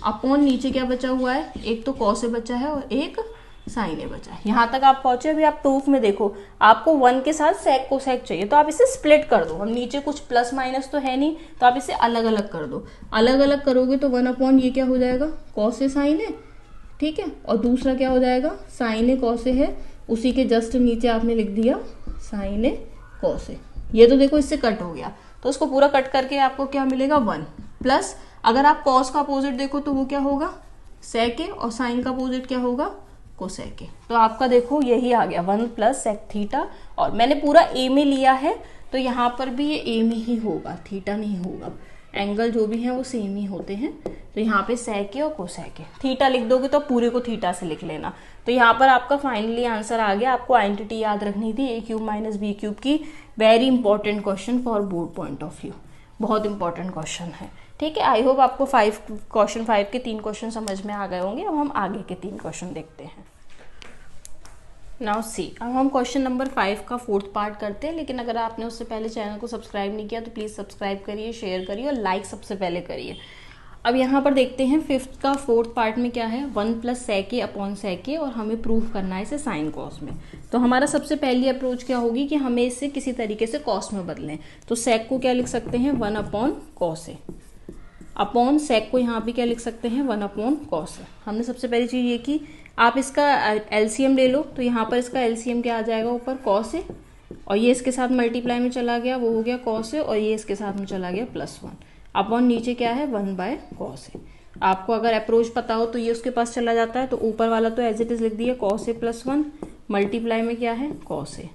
upon नीचे क्या बचा हुआ है, एक तो कॉस ए बचा है और एक साइन ए बचा है। यहाँ तक आप पहुंचे। अभी आप प्रूफ में देखो, आपको 1 के साथ सेक को सेक चाहिए तो आप इसे स्प्लिट कर दो। हम नीचे कुछ प्लस माइनस तो है नहीं, तो आप इसे अलग अलग कर दो। अलग अलग करोगे तो 1 अपॉन ये क्या हो जाएगा, कॉस ए साइन ए। ठीक है, और दूसरा क्या हो जाएगा, साइन ए कॉस ए है, उसी के जस्ट नीचे आपने लिख दिया साइन ए कॉस ए। ये तो देखो इससे कट हो गया, तो उसको पूरा कट करके आपको क्या मिलेगा, 1 प्लस, अगर आप कॉस का अपोजिट देखो तो वो क्या होगा, सेक ए, और साइन का अपोजिट क्या होगा, कोसेक ए। तो आपका देखो यही आ गया 1 प्लस सेक थीटा, और मैंने पूरा ए में लिया है तो यहाँ पर भी ये ए में ही होगा, थीटा नहीं होगा। एंगल जो भी है वो सेम ही होते हैं। तो यहाँ पे सेक ए और कोसेक ए, थीटा लिख दोगे तो पूरे को थीटा से लिख लेना। तो यहाँ पर आपका फाइनली आंसर आ गया। आपको आइडेंटिटी याद रखनी थी, ए क्यूब माइनस बी क्यूब की। Very important question for board point of view, बहुत इंपॉर्टेंट क्वेश्चन है। ठीक है, आई होप आपको क्वेश्चन 5 के 3 क्वेश्चन समझ में आ गए होंगे। अब हम आगे के 3 क्वेश्चन देखते हैं। नाउ सी, अब हम क्वेश्चन नंबर 5 का 4th पार्ट करते हैं। लेकिन अगर आपने उससे पहले चैनल को सब्सक्राइब नहीं किया तो प्लीज़ सब्सक्राइब करिए, शेयर करिए और लाइक सबसे पहले करिए। अब यहाँ पर देखते हैं 5th का 4th पार्ट में क्या है, 1 प्लस सेक ए अपॉन सेक ए, और हमें प्रूफ करना है इसे साइन कॉस में। तो हमारा सबसे पहली अप्रोच क्या होगी कि हमें इसे किसी तरीके से कॉस में बदलें। तो सेक को क्या लिख सकते हैं, 1 upon cos A, upon sec को यहाँ भी क्या लिख सकते हैं, 1 अपॉन कॉस ए। हमने सबसे पहली चीज़ ये की, आप इसका एलसीएम ले लो। तो यहाँ पर इसका एलसीएम क्या आ जाएगा, ऊपर कॉस ए, और ये इसके साथ मल्टीप्लाई में चला गया, वो हो गया कॉस ए, और ये इसके साथ में चला गया +1, अपॉन नीचे क्या है, 1 बाय कॉस ए। आपको अगर अप्रोच पता हो तो ये उसके पास चला जाता है। तो ऊपर वाला तो एज इट इज लिख दिया कॉस ए +1, मल्टीप्लाई में क्या है, कॉस ए,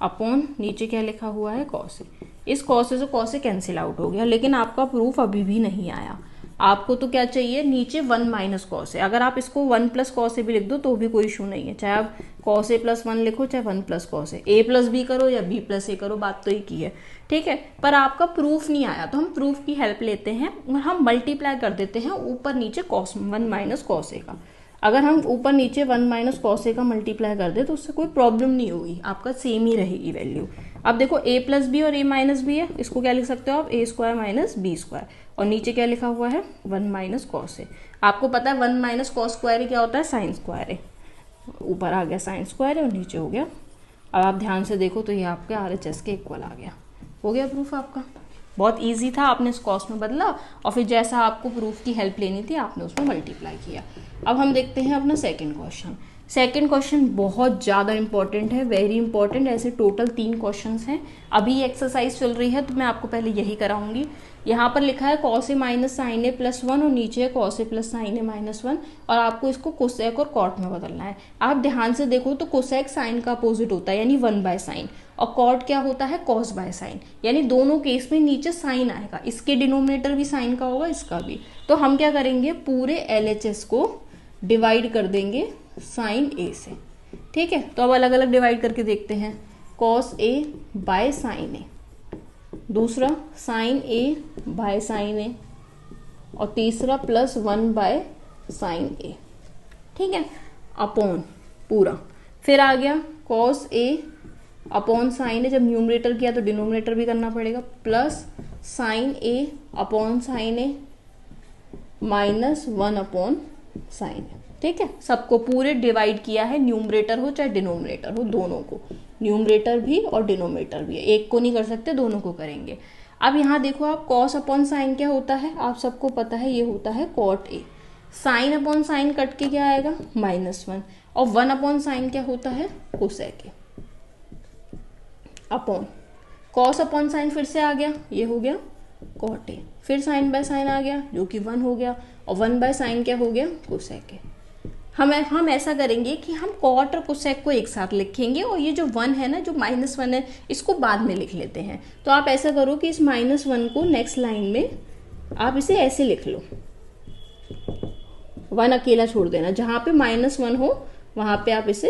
अपॉन नीचे क्या लिखा हुआ है, कॉस ए। इस कॉस ए से कॉस ए कैंसिल आउट हो गया। लेकिन आपका प्रूफ अभी भी नहीं आया। आपको तो क्या चाहिए, नीचे 1 माइनस कॉस ए। अगर आप इसको 1 प्लस कॉस ए भी लिख दो तो भी कोई इशू नहीं है, चाहे आप कॉस ए +1 लिखो चाहे 1 plus cos A plus B करो या बी प्लस ए करो, बात तो एक ही है। ठीक है, पर आपका प्रूफ नहीं आया तो हम प्रूफ की हेल्प लेते हैं और हम मल्टीप्लाई कर देते हैं ऊपर नीचे कॉस 1 माइनस कॉस ए का। अगर हम ऊपर नीचे 1 माइनस कॉस ए का मल्टीप्लाई कर दे तो उससे कोई प्रॉब्लम नहीं होगी, आपका सेम ही रहेगी वैल्यू। अब देखो a प्लस बी और a माइनस बी है, इसको क्या लिख सकते हो आप, a square minus B square, और नीचे क्या लिखा हुआ है, 1 माइनस कॉस ए। आपको पता है 1 माइनस कॉस स्क्वायर क्या होता है, साइन स्क्वायर है। ऊपर आ गया साइन स्क्वायर है और नीचे हो गया। अब आप ध्यान से देखो तो ये आपके RHS के इक्वल आ गया। हो गया प्रूफ आपका। बहुत इजी था, आपने इस कॉस में बदला और फिर जैसा आपको प्रूफ की हेल्प लेनी थी आपने उसमें मल्टीप्लाई किया। अब हम देखते हैं अपना सेकंड क्वेश्चन। सेकंड क्वेश्चन बहुत ज़्यादा इंपॉर्टेंट है, वेरी इंपॉर्टेंट। ऐसे टोटल 3 क्वेश्चंस हैं। अभी ये एक्सरसाइज चल रही है तो मैं आपको पहले यही कराऊंगी। यहाँ पर लिखा है cos A minus sine A +1 और नीचे है cos A plus sine A -1, और आपको इसको कोसेक और कॉट में बदलना है। आप ध्यान से देखो तो कोसेक साइन का अपोजिट होता है यानी 1 बाय साइन, और कॉट क्या होता है, कॉस बाय साइन, यानी दोनों केस में नीचे साइन आएगा। इसके डिनोमिनेटर भी साइन का होगा, इसका भी। तो हम क्या करेंगे, पूरे LHS को डिवाइड कर देंगे साइन ए से। ठीक है, तो अब अलग अलग डिवाइड करके देखते हैं। कॉस ए बाय साइन ए, दूसरा साइन ए बाय साइन ए, और तीसरा +1 बाय साइन ए। ठीक है, अपॉन पूरा। फिर आ गया कॉस ए अपॉन साइन ए, जब न्यूमरेटर किया तो डिनोमिनेटर भी करना पड़ेगा, plus sine A upon sine A -1 upon sine ए। ठीक है, सबको पूरे डिवाइड किया है, न्यूमरेटर हो चाहे डिनोमिनेटर हो, दोनों को, न्यूमरेटर भी और डिनोमिनेटर भी। एक को नहीं कर सकते, दोनों को करेंगे। अब यहाँ देखो आप, कॉस अपॉन साइन क्या होता है, आप सबको पता है, ये होता है cot A. Sine upon sine cut के क्या आएगा, -1, और 1 अपॉन साइन क्या होता है, कोसेक ए, अपॉन कॉस अपॉन साइन फिर से आ गया, ये हो गया कॉट ए, फिर साइन बाय साइन आ गया जो कि 1 हो गया, और 1 बाय साइन क्या हो गया, कोसेक ए। हम ऐसा करेंगे कि हम कॉट और कोसेक को एक साथ लिखेंगे और ये जो 1 है ना, जो -1 है, इसको बाद में लिख लेते हैं। तो आप ऐसा करो कि इस -1 को नेक्स्ट लाइन में आप इसे ऐसे लिख लो, 1 अकेला छोड़ देना, जहां पे -1 हो वहां पे आप इसे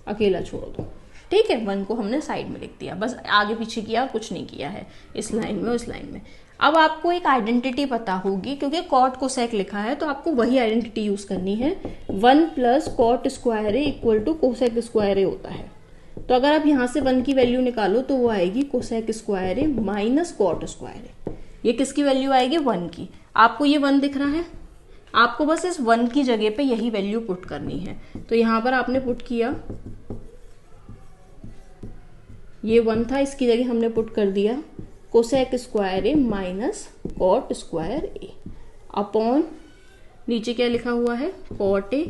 अकेला छोड़ दो। ठीक है, 1 को हमने साइड में लिख दिया, बस आगे पीछे किया, कुछ नहीं किया है इस लाइन में उस लाइन में। अब आपको एक आइडेंटिटी पता होगी, क्योंकि कॉट कोसेक लिखा है तो आपको वही आइडेंटिटी यूज करनी है। 1 plus cot square A equal to cosec square A होता है। तो अगर आप यहां से 1 की वैल्यू निकालो तो वो आएगी cosec square A minus cot square a. ये किसकी वैल्यू आएगी? 1 की। आपको ये 1 दिख रहा है, आपको बस इस 1 की जगह पे यही वैल्यू पुट करनी है। तो यहां पर आपने पुट किया, ये 1 था, इसकी जगह हमने पुट कर दिया cosec square A minus cot square A upon नीचे क्या लिखा हुआ है? Cot A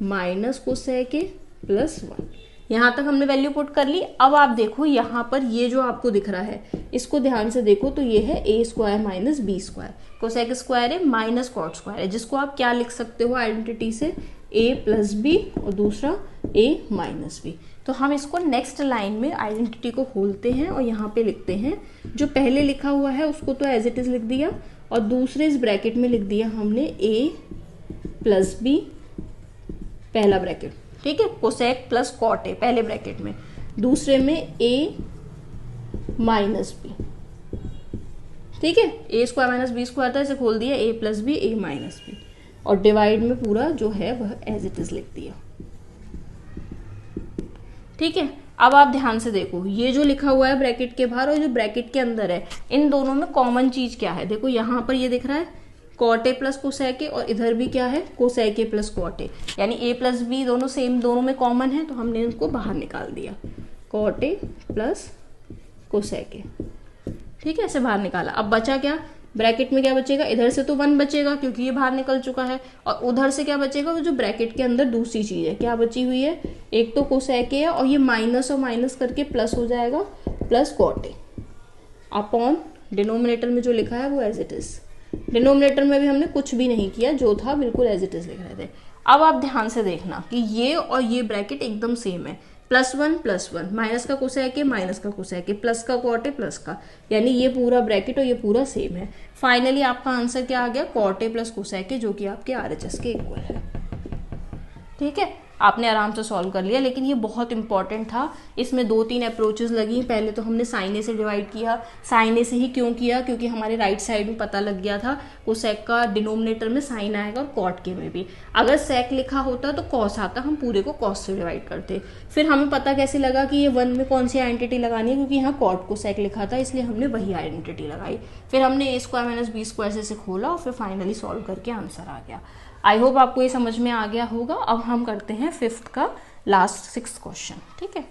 minus cosec A plus 1। यहां तक हमने वैल्यू पुट कर ली। अब आप देखो यहां पर ये जो आपको दिख रहा है, इसको ध्यान से देखो तो ये है A square minus B square. Cosec square A minus cot square है, जिसको आप क्या लिख सकते हो आइडेंटिटी से? ए प्लस बी और दूसरा ए माइनस बी। तो हम इसको नेक्स्ट लाइन में आइडेंटिटी को खोलते हैं और यहाँ पे लिखते हैं, जो पहले लिखा हुआ है उसको तो एज इट इज लिख दिया और दूसरे इस ब्रैकेट में लिख दिया हमने ए प्लस बी, पहला ब्रैकेट, ठीक है, कोसेक प्लस कॉट ए पहले ब्रैकेट में, दूसरे में ए माइनस बी। ठीक है, A square minus B square था, इसे खोल दिया A plus B A minus B और डिवाइड में पूरा जो है वह एज इट इज लिख दिया। ठीक है, अब आप ध्यान से देखो, ये जो लिखा हुआ है ब्रैकेट के बाहर और जो ब्रैकेट के अंदर है, इन दोनों में कॉमन चीज क्या है? देखो यहाँ पर ये दिख रहा है cot A plus cosec A और इधर भी क्या है? Cosec A plus cot A, यानी ए प्लस बी दोनों सेम, दोनों में कॉमन है, तो हमने इनको बाहर निकाल दिया, cot A plus cosec A. ठीक है, ऐसे बाहर निकाला। अब बचा क्या ब्रैकेट में? क्या बचेगा? इधर से तो 1 बचेगा क्योंकि ये बाहर निकल चुका है, और उधर से क्या बचेगा? वो जो ब्रैकेट के अंदर दूसरी चीज है, क्या बची हुई है? एक तो कोसेक ए है और ये माइनस और माइनस करके प्लस हो जाएगा, plus cot A upon denominator में जो लिखा है वो एज इट इज। डिनोमिनेटर में भी हमने कुछ भी नहीं किया, जो था बिल्कुल एज इट इज लिख रहे थे। अब आप ध्यान से देखना कि ये और ये ब्रैकेट एकदम सेम है, +1 माइनस का कोसेक ए माइनस का कोसेक ए प्लस का कॉट ए प्लस का, यानी ये पूरा ब्रैकेट और ये पूरा सेम है। फाइनली आपका आंसर क्या आ गया? Cot A plus cosec A, जो कि आपके RHS के इक्वल है। ठीक है, आपने आराम से सॉल्व कर लिया, लेकिन ये बहुत इंपॉर्टेंट था। इसमें 2-3 अप्रोचेस लगी। पहले तो हमने साइन ए से डिवाइड किया। साइन ए से ही क्यों किया? क्योंकि हमारे राइट साइड में पता लग गया था कोसेक का डिनोमिनेटर में साइन आएगा और कॉट के में भी। अगर सेक लिखा होता तो कॉस आता, हम पूरे को कॉस से डिवाइड करते। फिर हमें पता कैसे लगा कि ये 1 में कौन सी आइडेंटिटी लगानी है? क्योंकि यहाँ कॉट को सेक लिखा था, इसलिए हमने वही आइडेंटिटी लगाई। फिर हमने ए स्क्वायर माइनस बी स्क्वायर से इसे खोला और फिर फाइनली सॉल्व करके आंसर आ गया। आई होप आपको ये समझ में आ गया होगा। अब हम करते हैं 5th का लास्ट 6th क्वेश्चन। ठीक है,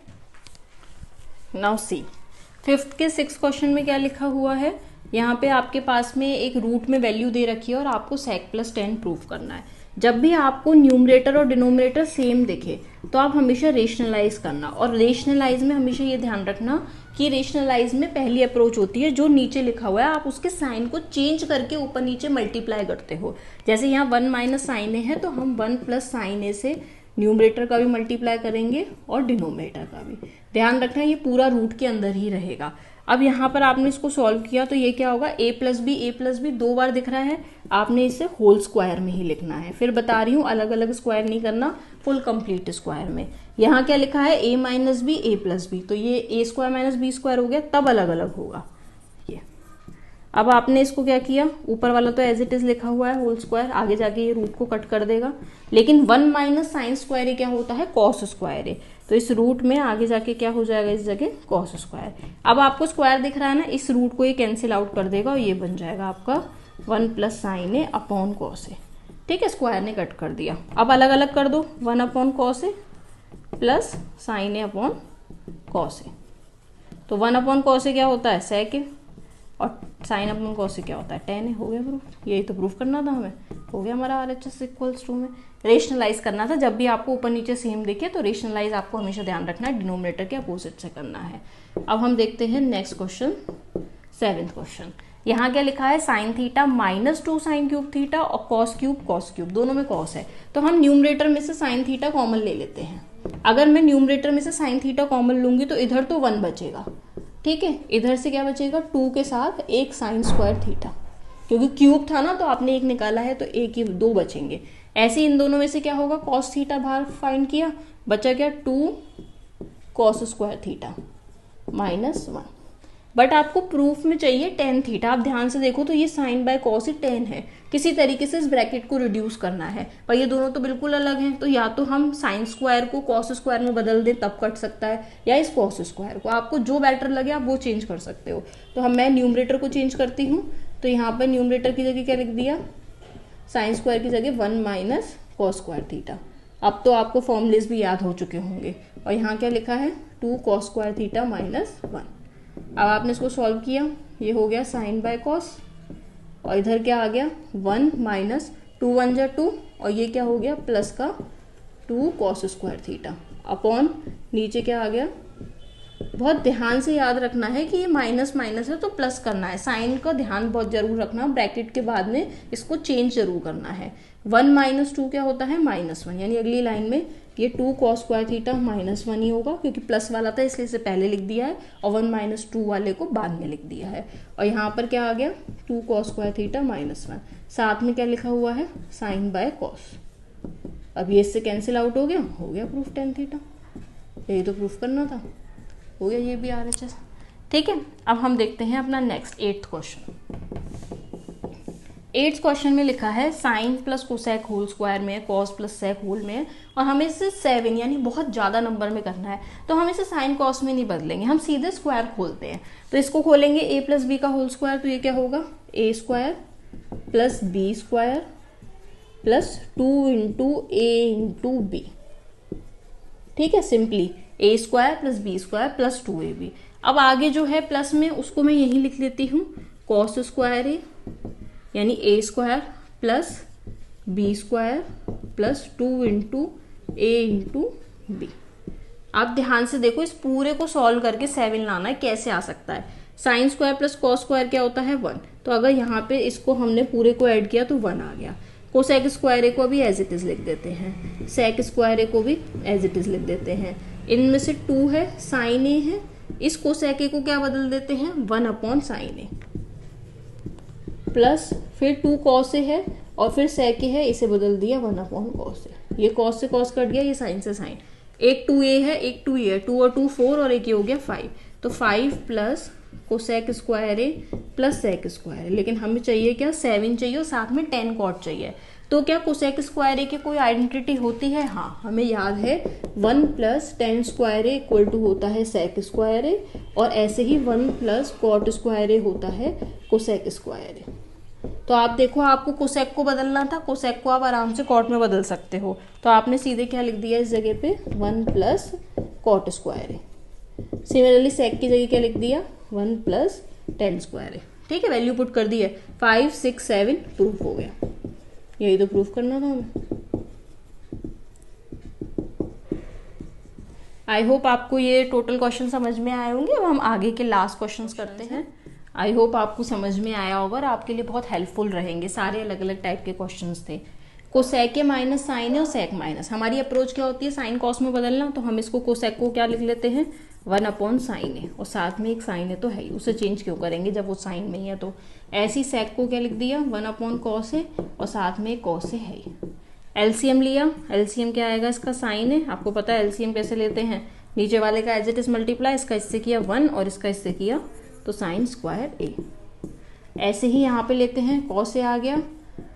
नाउ सी 5th के 6th क्वेश्चन में क्या लिखा हुआ है? यहाँ पे आपके पास में एक रूट में वैल्यू दे रखी है और आपको sec + 10 प्रूव करना है। जब भी आपको न्यूमरेटर और डिनोमिनेटर सेम दिखे तो आप हमेशा रेशनलाइज करना, और रेशनलाइज में हमेशा ये ध्यान रखना कि रेशनलाइज में पहली अप्रोच होती है जो नीचे लिखा हुआ है आप उसके साइन को चेंज करके ऊपर नीचे मल्टीप्लाई करते हो। जैसे यहाँ 1 माइनस साइन ए है तो हम 1 प्लस साइन ए से न्यूमरेटर का भी मल्टीप्लाई करेंगे और डिनोमिनेटर का भी। ध्यान रखना ये पूरा रूट के अंदर ही रहेगा। अब यहाँ पर आपने इसको सॉल्व किया तो ये क्या होगा? ए प्लस बी 2 बार दिख रहा है, आपने इसे होल स्क्वायर में ही लिखना है। फिर बता रही हूँ अलग अलग स्क्वायर नहीं करना, फुल कंप्लीट स्क्वायर में। यहाँ क्या लिखा है? A minus B A plus B, तो ये ए स्क्वायर माइनस बी स्क्वायर हो गया, तब अलग अलग होगा ये। अब आपने इसको क्या किया? ऊपर वाला तो एज इट इज लिखा हुआ है होल स्क्वायर, आगे जाके ये रूट को कट कर देगा। लेकिन 1 माइनस साइन स्क्वायर ए क्या होता है? कॉस स्क्वायर ए, तो इस रूट में आगे जाके क्या हो जाएगा? इस जगह कॉस स्क्वायर। अब आपको स्क्वायर दिख रहा है ना, इस रूट को ये कैंसिल आउट कर देगा और ये बन जाएगा आपका 1 plus sine A upon cos a. ठीक है, स्क्वायर ने कट कर दिया। अब अलग अलग कर दो, 1 upon cos A plus sine A upon cos A. तो 1 अपॉन कॉस ए क्या होता है? सेक ए, और साइन अपॉन कॉस ए क्या होता है? टेन ए। हो गया प्रूफ, यही तो प्रूफ करना था हमें, हो गया हमारा RHS इक्वल्स टू में। रेशनलाइज करना था, जब भी आपको ऊपर नीचे सेम दिखे तो रेशनलाइज आपको हमेशा ध्यान रखना है, डिनोमिनेटर के अपोजिट से करना है। अब हम देखते हैं नेक्स्ट क्वेश्चन, 7th क्वेश्चन। यहाँ क्या लिखा है, sine theta minus 2 sine cube theta और कॉस क्यूब, दोनों में कॉस है, तो हम न्यूमरेटर में से साइन थीटा कॉमन ले लेते हैं। अगर मैं न्यूमरेटर में से साइन थीटा कॉमन लूंगी तो इधर तो 1 बचेगा, ठीक है, इधर से क्या बचेगा 2 के साथ एक साइन स्क्वायर थीटा, क्योंकि क्यूब था ना तो आपने एक निकाला है तो एक ही 2 बचेंगे। ऐसे इन दोनों में से क्या होगा, कॉस थीटा बाहर फाइंड किया, बचा क्या 2 cos square theta minus 1। But आपको प्रूफ में चाहिए टेन थीटा। आप ध्यान से देखो तो ये साइन बाय कॉस ही टेन है, किसी तरीके से इस ब्रैकेट को रिड्यूस करना है, पर ये दोनों तो बिल्कुल अलग हैं, तो या तो हम साइन स्क्वायर को कॉस स्क्वायर में बदल दें तब कट सकता है, या इस कॉस स्क्वायर को, आपको जो बेटर लगे आप वो चेंज कर सकते हो। तो मैं न्यूमरेटर को चेंज करती हूँ, तो यहाँ पर न्यूमरेटर की जगह क्या लिख दिया, साइन स्क्वायर की जगह 1 माइनस कॉस स्क्वायर थीटा। अब तो आपको फॉर्मूलेस भी याद हो चुके होंगे। और यहाँ क्या लिखा है 2 कॉस स्क्वायर थीटा माइनस 1। अब आपने इसको सॉल्व किया, ये हो गया साइन बाय कॉस, और इधर क्या आ गया 1 माइनस 2 1 जा 2, और ये क्या हो गया प्लस का 2 कॉस स्क्वायर थीटा अपॉन नीचे क्या आ गया। बहुत ध्यान से याद रखना है कि ये माइनस माइनस है तो प्लस करना है, साइन का ध्यान बहुत जरूर रखना, ब्रैकेट के बाद में इसको चेंज जरूर करना है। 1 माइनस 2 क्या होता है -1, यानी अगली लाइन में ये 2 कॉस स्क्वायर थीटा -1 ही होगा, क्योंकि प्लस वाला था इसलिए इसे पहले लिख दिया है और 1 माइनस 2 वाले को बाद में लिख दिया है। और यहाँ पर क्या आ गया 2 कॉस स्क्वायर थीटा -1, साथ में क्या लिखा हुआ है साइन बाय कॉस। अब ये इससे कैंसिल आउट हो गया प्रूफ टेन थीटा, यही तो प्रूफ करना था, हो गया ये भी RHS। ठीक है, अब हम देखते हैं अपना next 8th question. 8th question में लिखा है sine plus cosec whole square में, कॉस प्लस सेक होल में, और हमें इसे 7 यानी बहुत ज़्यादा नंबर में करना है, तो हम इसे साइन कॉस में नहीं बदलेंगे, हम सीधे स्क्वायर खोलते हैं। तो इसको खोलेंगे a प्लस बी का होल स्क्वायर, तो ये क्या होगा a square plus B square plus 2 into A into B. ठीक है, simply a square plus B square plus 2ab। अब आगे जो है प्लस में उसको मैं यही लिख लेती हूँ कॉस स्क्वायर ए, यानी a square plus B square plus 2 into A into B. आप ध्यान से देखो, इस पूरे को सॉल्व करके 7 लाना है, कैसे आ सकता है। Sine square plus cos square क्या होता है 1, तो अगर यहाँ पे इसको हमने पूरे को ऐड किया तो 1 आ गया। कोसेक स्क्वायर ए को भी एज इट इज लिख देते हैं, सेक स्क्वायर ए को भी एज इट इज लिख देते हैं। इनमें से 2 है, साइन ए है, इस कोसेक ए को क्या बदल देते हैं 1 अपॉन साइन ए, प्लस फिर 2 कॉस ए है और फिर सेक ए है, इसे बदल दिया 1 अपॉन कॉस ए। ये कॉस से कॉस कट गया, ये साइन से साइन। एक 2a है, एक 2a है, 2 और 2 4, और एक ये हो गया 5, तो 5 प्लस कोसेक स्क्वायर ए प्लस सेक स्क्वायर ए। लेकिन हमें चाहिए क्या 7 चाहिए और साथ में 10 कॉट चाहिए। तो क्या कोसेक स्क्वायर ए की कोई आइडेंटिटी होती है? हाँ, हमें याद है 1 plus 10 square A equal to होता है सेक स्क्वायर ए, और ऐसे ही 1 प्लस कॉट स्क्वायर ए होता है कोसेक स्क्वायर ए। तो आप देखो, आपको कोसेक को बदलना था, कोसेक को आप आराम से कॉट में बदल सकते हो, तो आपने सीधे क्या लिख दिया इस जगह पे 1 प्लस कॉट स्क्वायर ए। सिमिलरली सेक की जगह क्या लिख दिया 1 प्लस 10 स्क्वायर ए। ठीक है, वैल्यू पुट कर दी है, 5 6 7 प्रूफ हो गया। यही तो प्रूफ करना था हमें। आई होप आपको ये टोटल क्वेश्चन समझ में आए होंगे। अब हम आगे के लास्ट क्वेश्चंस करते हैं। आई होप आपको समझ में आया होगा और आपके लिए बहुत हेल्पफुल रहेंगे। सारे अलग अलग टाइप के क्वेश्चंस थे। कोसेक माइनस साइन है और सेक माइनस। हमारी अप्रोच क्या होती है, साइन कॉस में बदलना, तो हम इसको कोसेक को क्या लिख लेते हैं 1 अपॉन साइन है, और साथ में एक साइन है तो है ही, उसे चेंज क्यों करेंगे जब वो साइन में ही है। तो ऐसी सेक को क्या लिख दिया 1 अपॉन कॉस है, और साथ में कॉस है ही। एलसीएम लिया, एलसीएम क्या आएगा इसका साइन है। आपको पता है एलसीएम कैसे लेते हैं, नीचे वाले का एज इट इज मल्टीप्लाई, इसका इससे किया 1 और इसका इससे किया तो साइन स्क्वायर ए। ऐसे ही यहाँ पे लेते हैं, कॉस ए आ गया,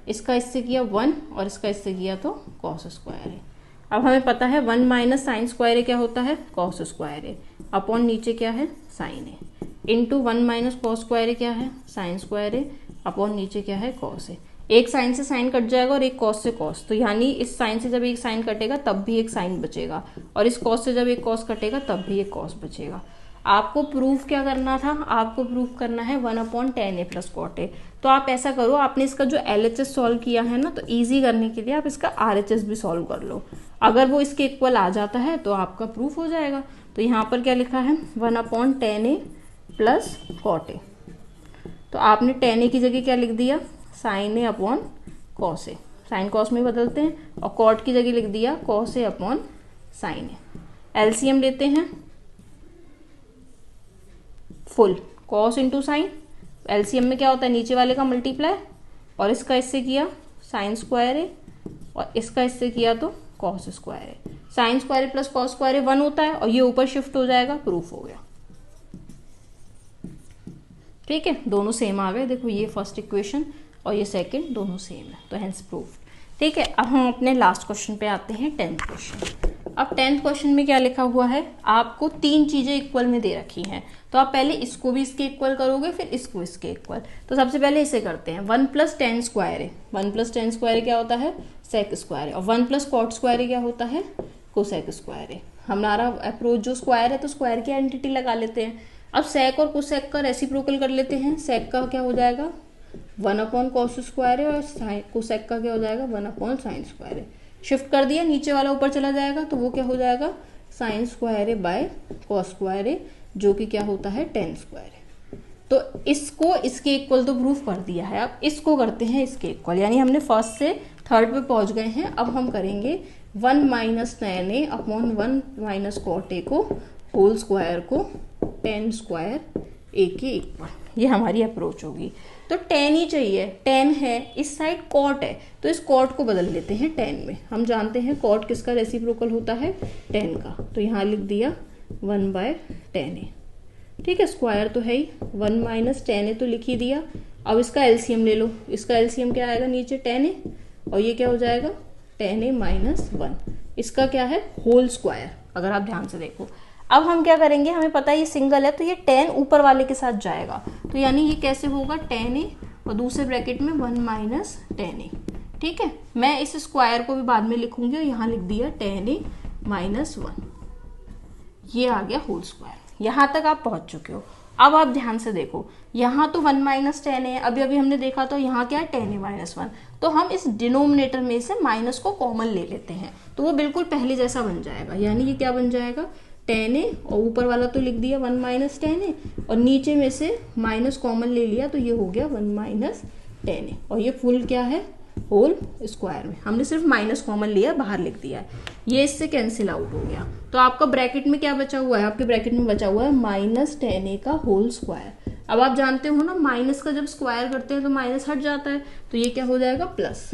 इसका इससे किया 1 और इसका इससे किया तो कॉस स्क्वायर ए। अब हमें पता है 1 माइनस साइन स्क्वायर ए क्या होता है कॉस स्क्वायर ए, अपॉन नीचे क्या है साइन ए, इंटू 1 माइनस कॉस स्क्वायर ए क्या है साइन स्क्वायर ए, अपॉन नीचे क्या है कॉस ए। एक साइन से साइन कट जाएगा और एक कॉस से कॉस, तो यानी इस साइन से जब एक साइन कटेगा तब भी एक साइन बचेगा, और इस कॉस से जब एक कॉस कटेगा तब भी एक कॉस बचेगा। आपको प्रूफ क्या करना था, आपको प्रूफ करना है 1 upon 10 A plus cot A. तो आप ऐसा करो, आपने इसका जो LHS सॉल्व किया है ना, तो इजी करने के लिए आप इसका RHS भी सॉल्व कर लो। अगर वो इसके इक्वल आ जाता है तो आपका प्रूफ हो जाएगा। तो यहाँ पर क्या लिखा है 1 upon 10 A plus cot A. तो आपने tan a की जगह क्या लिख दिया, sin a upon cos a, sine cos में बदलते हैं, और कॉट की जगह लिख दिया cos a upon sin a। LCM लेते हैं, full cos into sine, LCM में क्या होता है, नीचे वाले का मल्टीप्लाई, और इसका इससे किया साइन स्क्वायर है, और इसका इससे किया तो कॉस स्क्वायर है। Sine square plus cos square 1 होता है, और ये ऊपर शिफ्ट हो जाएगा, प्रूफ हो गया। ठीक है, दोनों सेम आ गए। देखो ये फर्स्ट इक्वेशन और ये सेकंड दोनों सेम है, तो हेंस प्रूफ। ठीक है, अब हम अपने लास्ट क्वेश्चन पे आते हैं, 10th क्वेश्चन। अब 10th क्वेश्चन में क्या लिखा हुआ है, आपको 3 चीजें इक्वल में दे रखी हैं, तो आप पहले इसको भी इसके इक्वल करोगे, फिर इसको इसके इक्वल। तो सबसे पहले इसे करते हैं, 1 प्लस टेन स्क्वायर है, 1 प्लस टेन स्क्वायर क्या होता है, सेक स्क्वायर है, और 1 प्लस कॉट स्क्वायर क्या होता है, कोसेक स्क्वायर है। हमारा अप्रोच जो स्क्वायर है तो स्क्वायर की आइडेंटिटी लगा लेते हैं। अब सेक और कोसेक का रेसिप्रोकल कर लेते हैं। सेक का क्या हो जाएगा, 1 अपॉन कॉस स्क्वायर है, और कोसेक का क्या हो जाएगा, 1 अपॉन साइन स्क्वायर है। शिफ्ट कर दिया, नीचे वाला ऊपर चला जाएगा, तो वो क्या हो जाएगा, साइन स्क्वायर है बाय कॉस स्क्वायर है, जो कि क्या होता है, टेन स्क्वायर है। तो इसको इसके इक्वल तो प्रूफ कर दिया है। अब इसको करते हैं इसके इक्वल, यानी हमने फर्स्ट से थर्ड पे पहुंच गए हैं। अब हम करेंगे 1 minus tan A upon 1 minus cot A को होल स्क्वायर को टेन स्क्वायर ए के इक्वल। ये हमारी अप्रोच होगी। तो टेन ही चाहिए, टेन है, इस साइड कॉट है, तो इस कॉट को बदल लेते हैं टेन में। हम जानते हैं कॉट किसका रेसिप्रोकल होता है, टेन का, तो यहाँ लिख दिया 1 बाय टेन ए। ठीक है, स्क्वायर तो है ही, 1 माइनस टेन ए तो लिख ही दिया। अब इसका एलसीएम ले लो, इसका एलसीएम क्या आएगा, नीचे टेन ए, और ये क्या हो जाएगा, टेन ए माइनस 1। इसका क्या है, होल स्क्वायर, अगर आप ध्यान से देखो। अब हम क्या करेंगे, हमें पता है ये सिंगल है, तो ये टेन ऊपर वाले के साथ जाएगा, तो यानी ये कैसे होगा, टेन ए और दूसरे ब्रैकेट में 1 माइनस टेन ए। ठीक है, मैं इस स्क्वायर को भी बाद में लिखूंगी, और यहाँ लिख दिया टेन ए माइनस 1। ये आ गया होल स्क्वायर। यहाँ तक आप पहुंच चुके हो। अब आप ध्यान से देखो, यहाँ तो 1 माइनस टेन है, अभी अभी हमने देखा, तो यहाँ क्या है, टेन ए माइनस 1। तो हम इस डिनोमिनेटर में से माइनस को कॉमन ले लेते हैं, तो वो बिल्कुल पहले जैसा बन जाएगा। यानी ये क्या बन जाएगा, टेन ए, और ऊपर वाला तो लिख दिया 1 माइनस टेन ए, और नीचे में से माइनस कॉमन ले लिया, तो ये हो गया 1 माइनस टेन ए, और ये फुल क्या है, होल स्क्वायर में हमने सिर्फ माइनस कॉमन लिया, बाहर लिख दिया है, ये इससे कैंसिल आउट हो गया। तो आपका ब्रैकेट में क्या बचा हुआ है, आपके ब्रैकेट में बचा हुआ है माइनस टेन ए का होल स्क्वायर। अब आप जानते हो ना, माइनस का जब स्क्वायर करते हैं तो माइनस हट जाता है, तो ये क्या हो जाएगा, प्लस,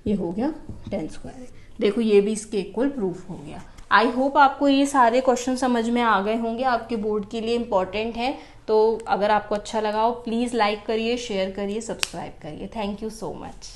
ये हो गया टेन स्क्वायर। देखो ये भी इसके इक्वल प्रूफ हो गया। आई होप आपको ये सारे क्वेश्चन समझ में आ गए होंगे, आपके बोर्ड के लिए इंपॉर्टेंट है। तो अगर आपको अच्छा लगा हो, प्लीज़ लाइक करिए, शेयर करिए, सब्सक्राइब करिए। Thank you so much.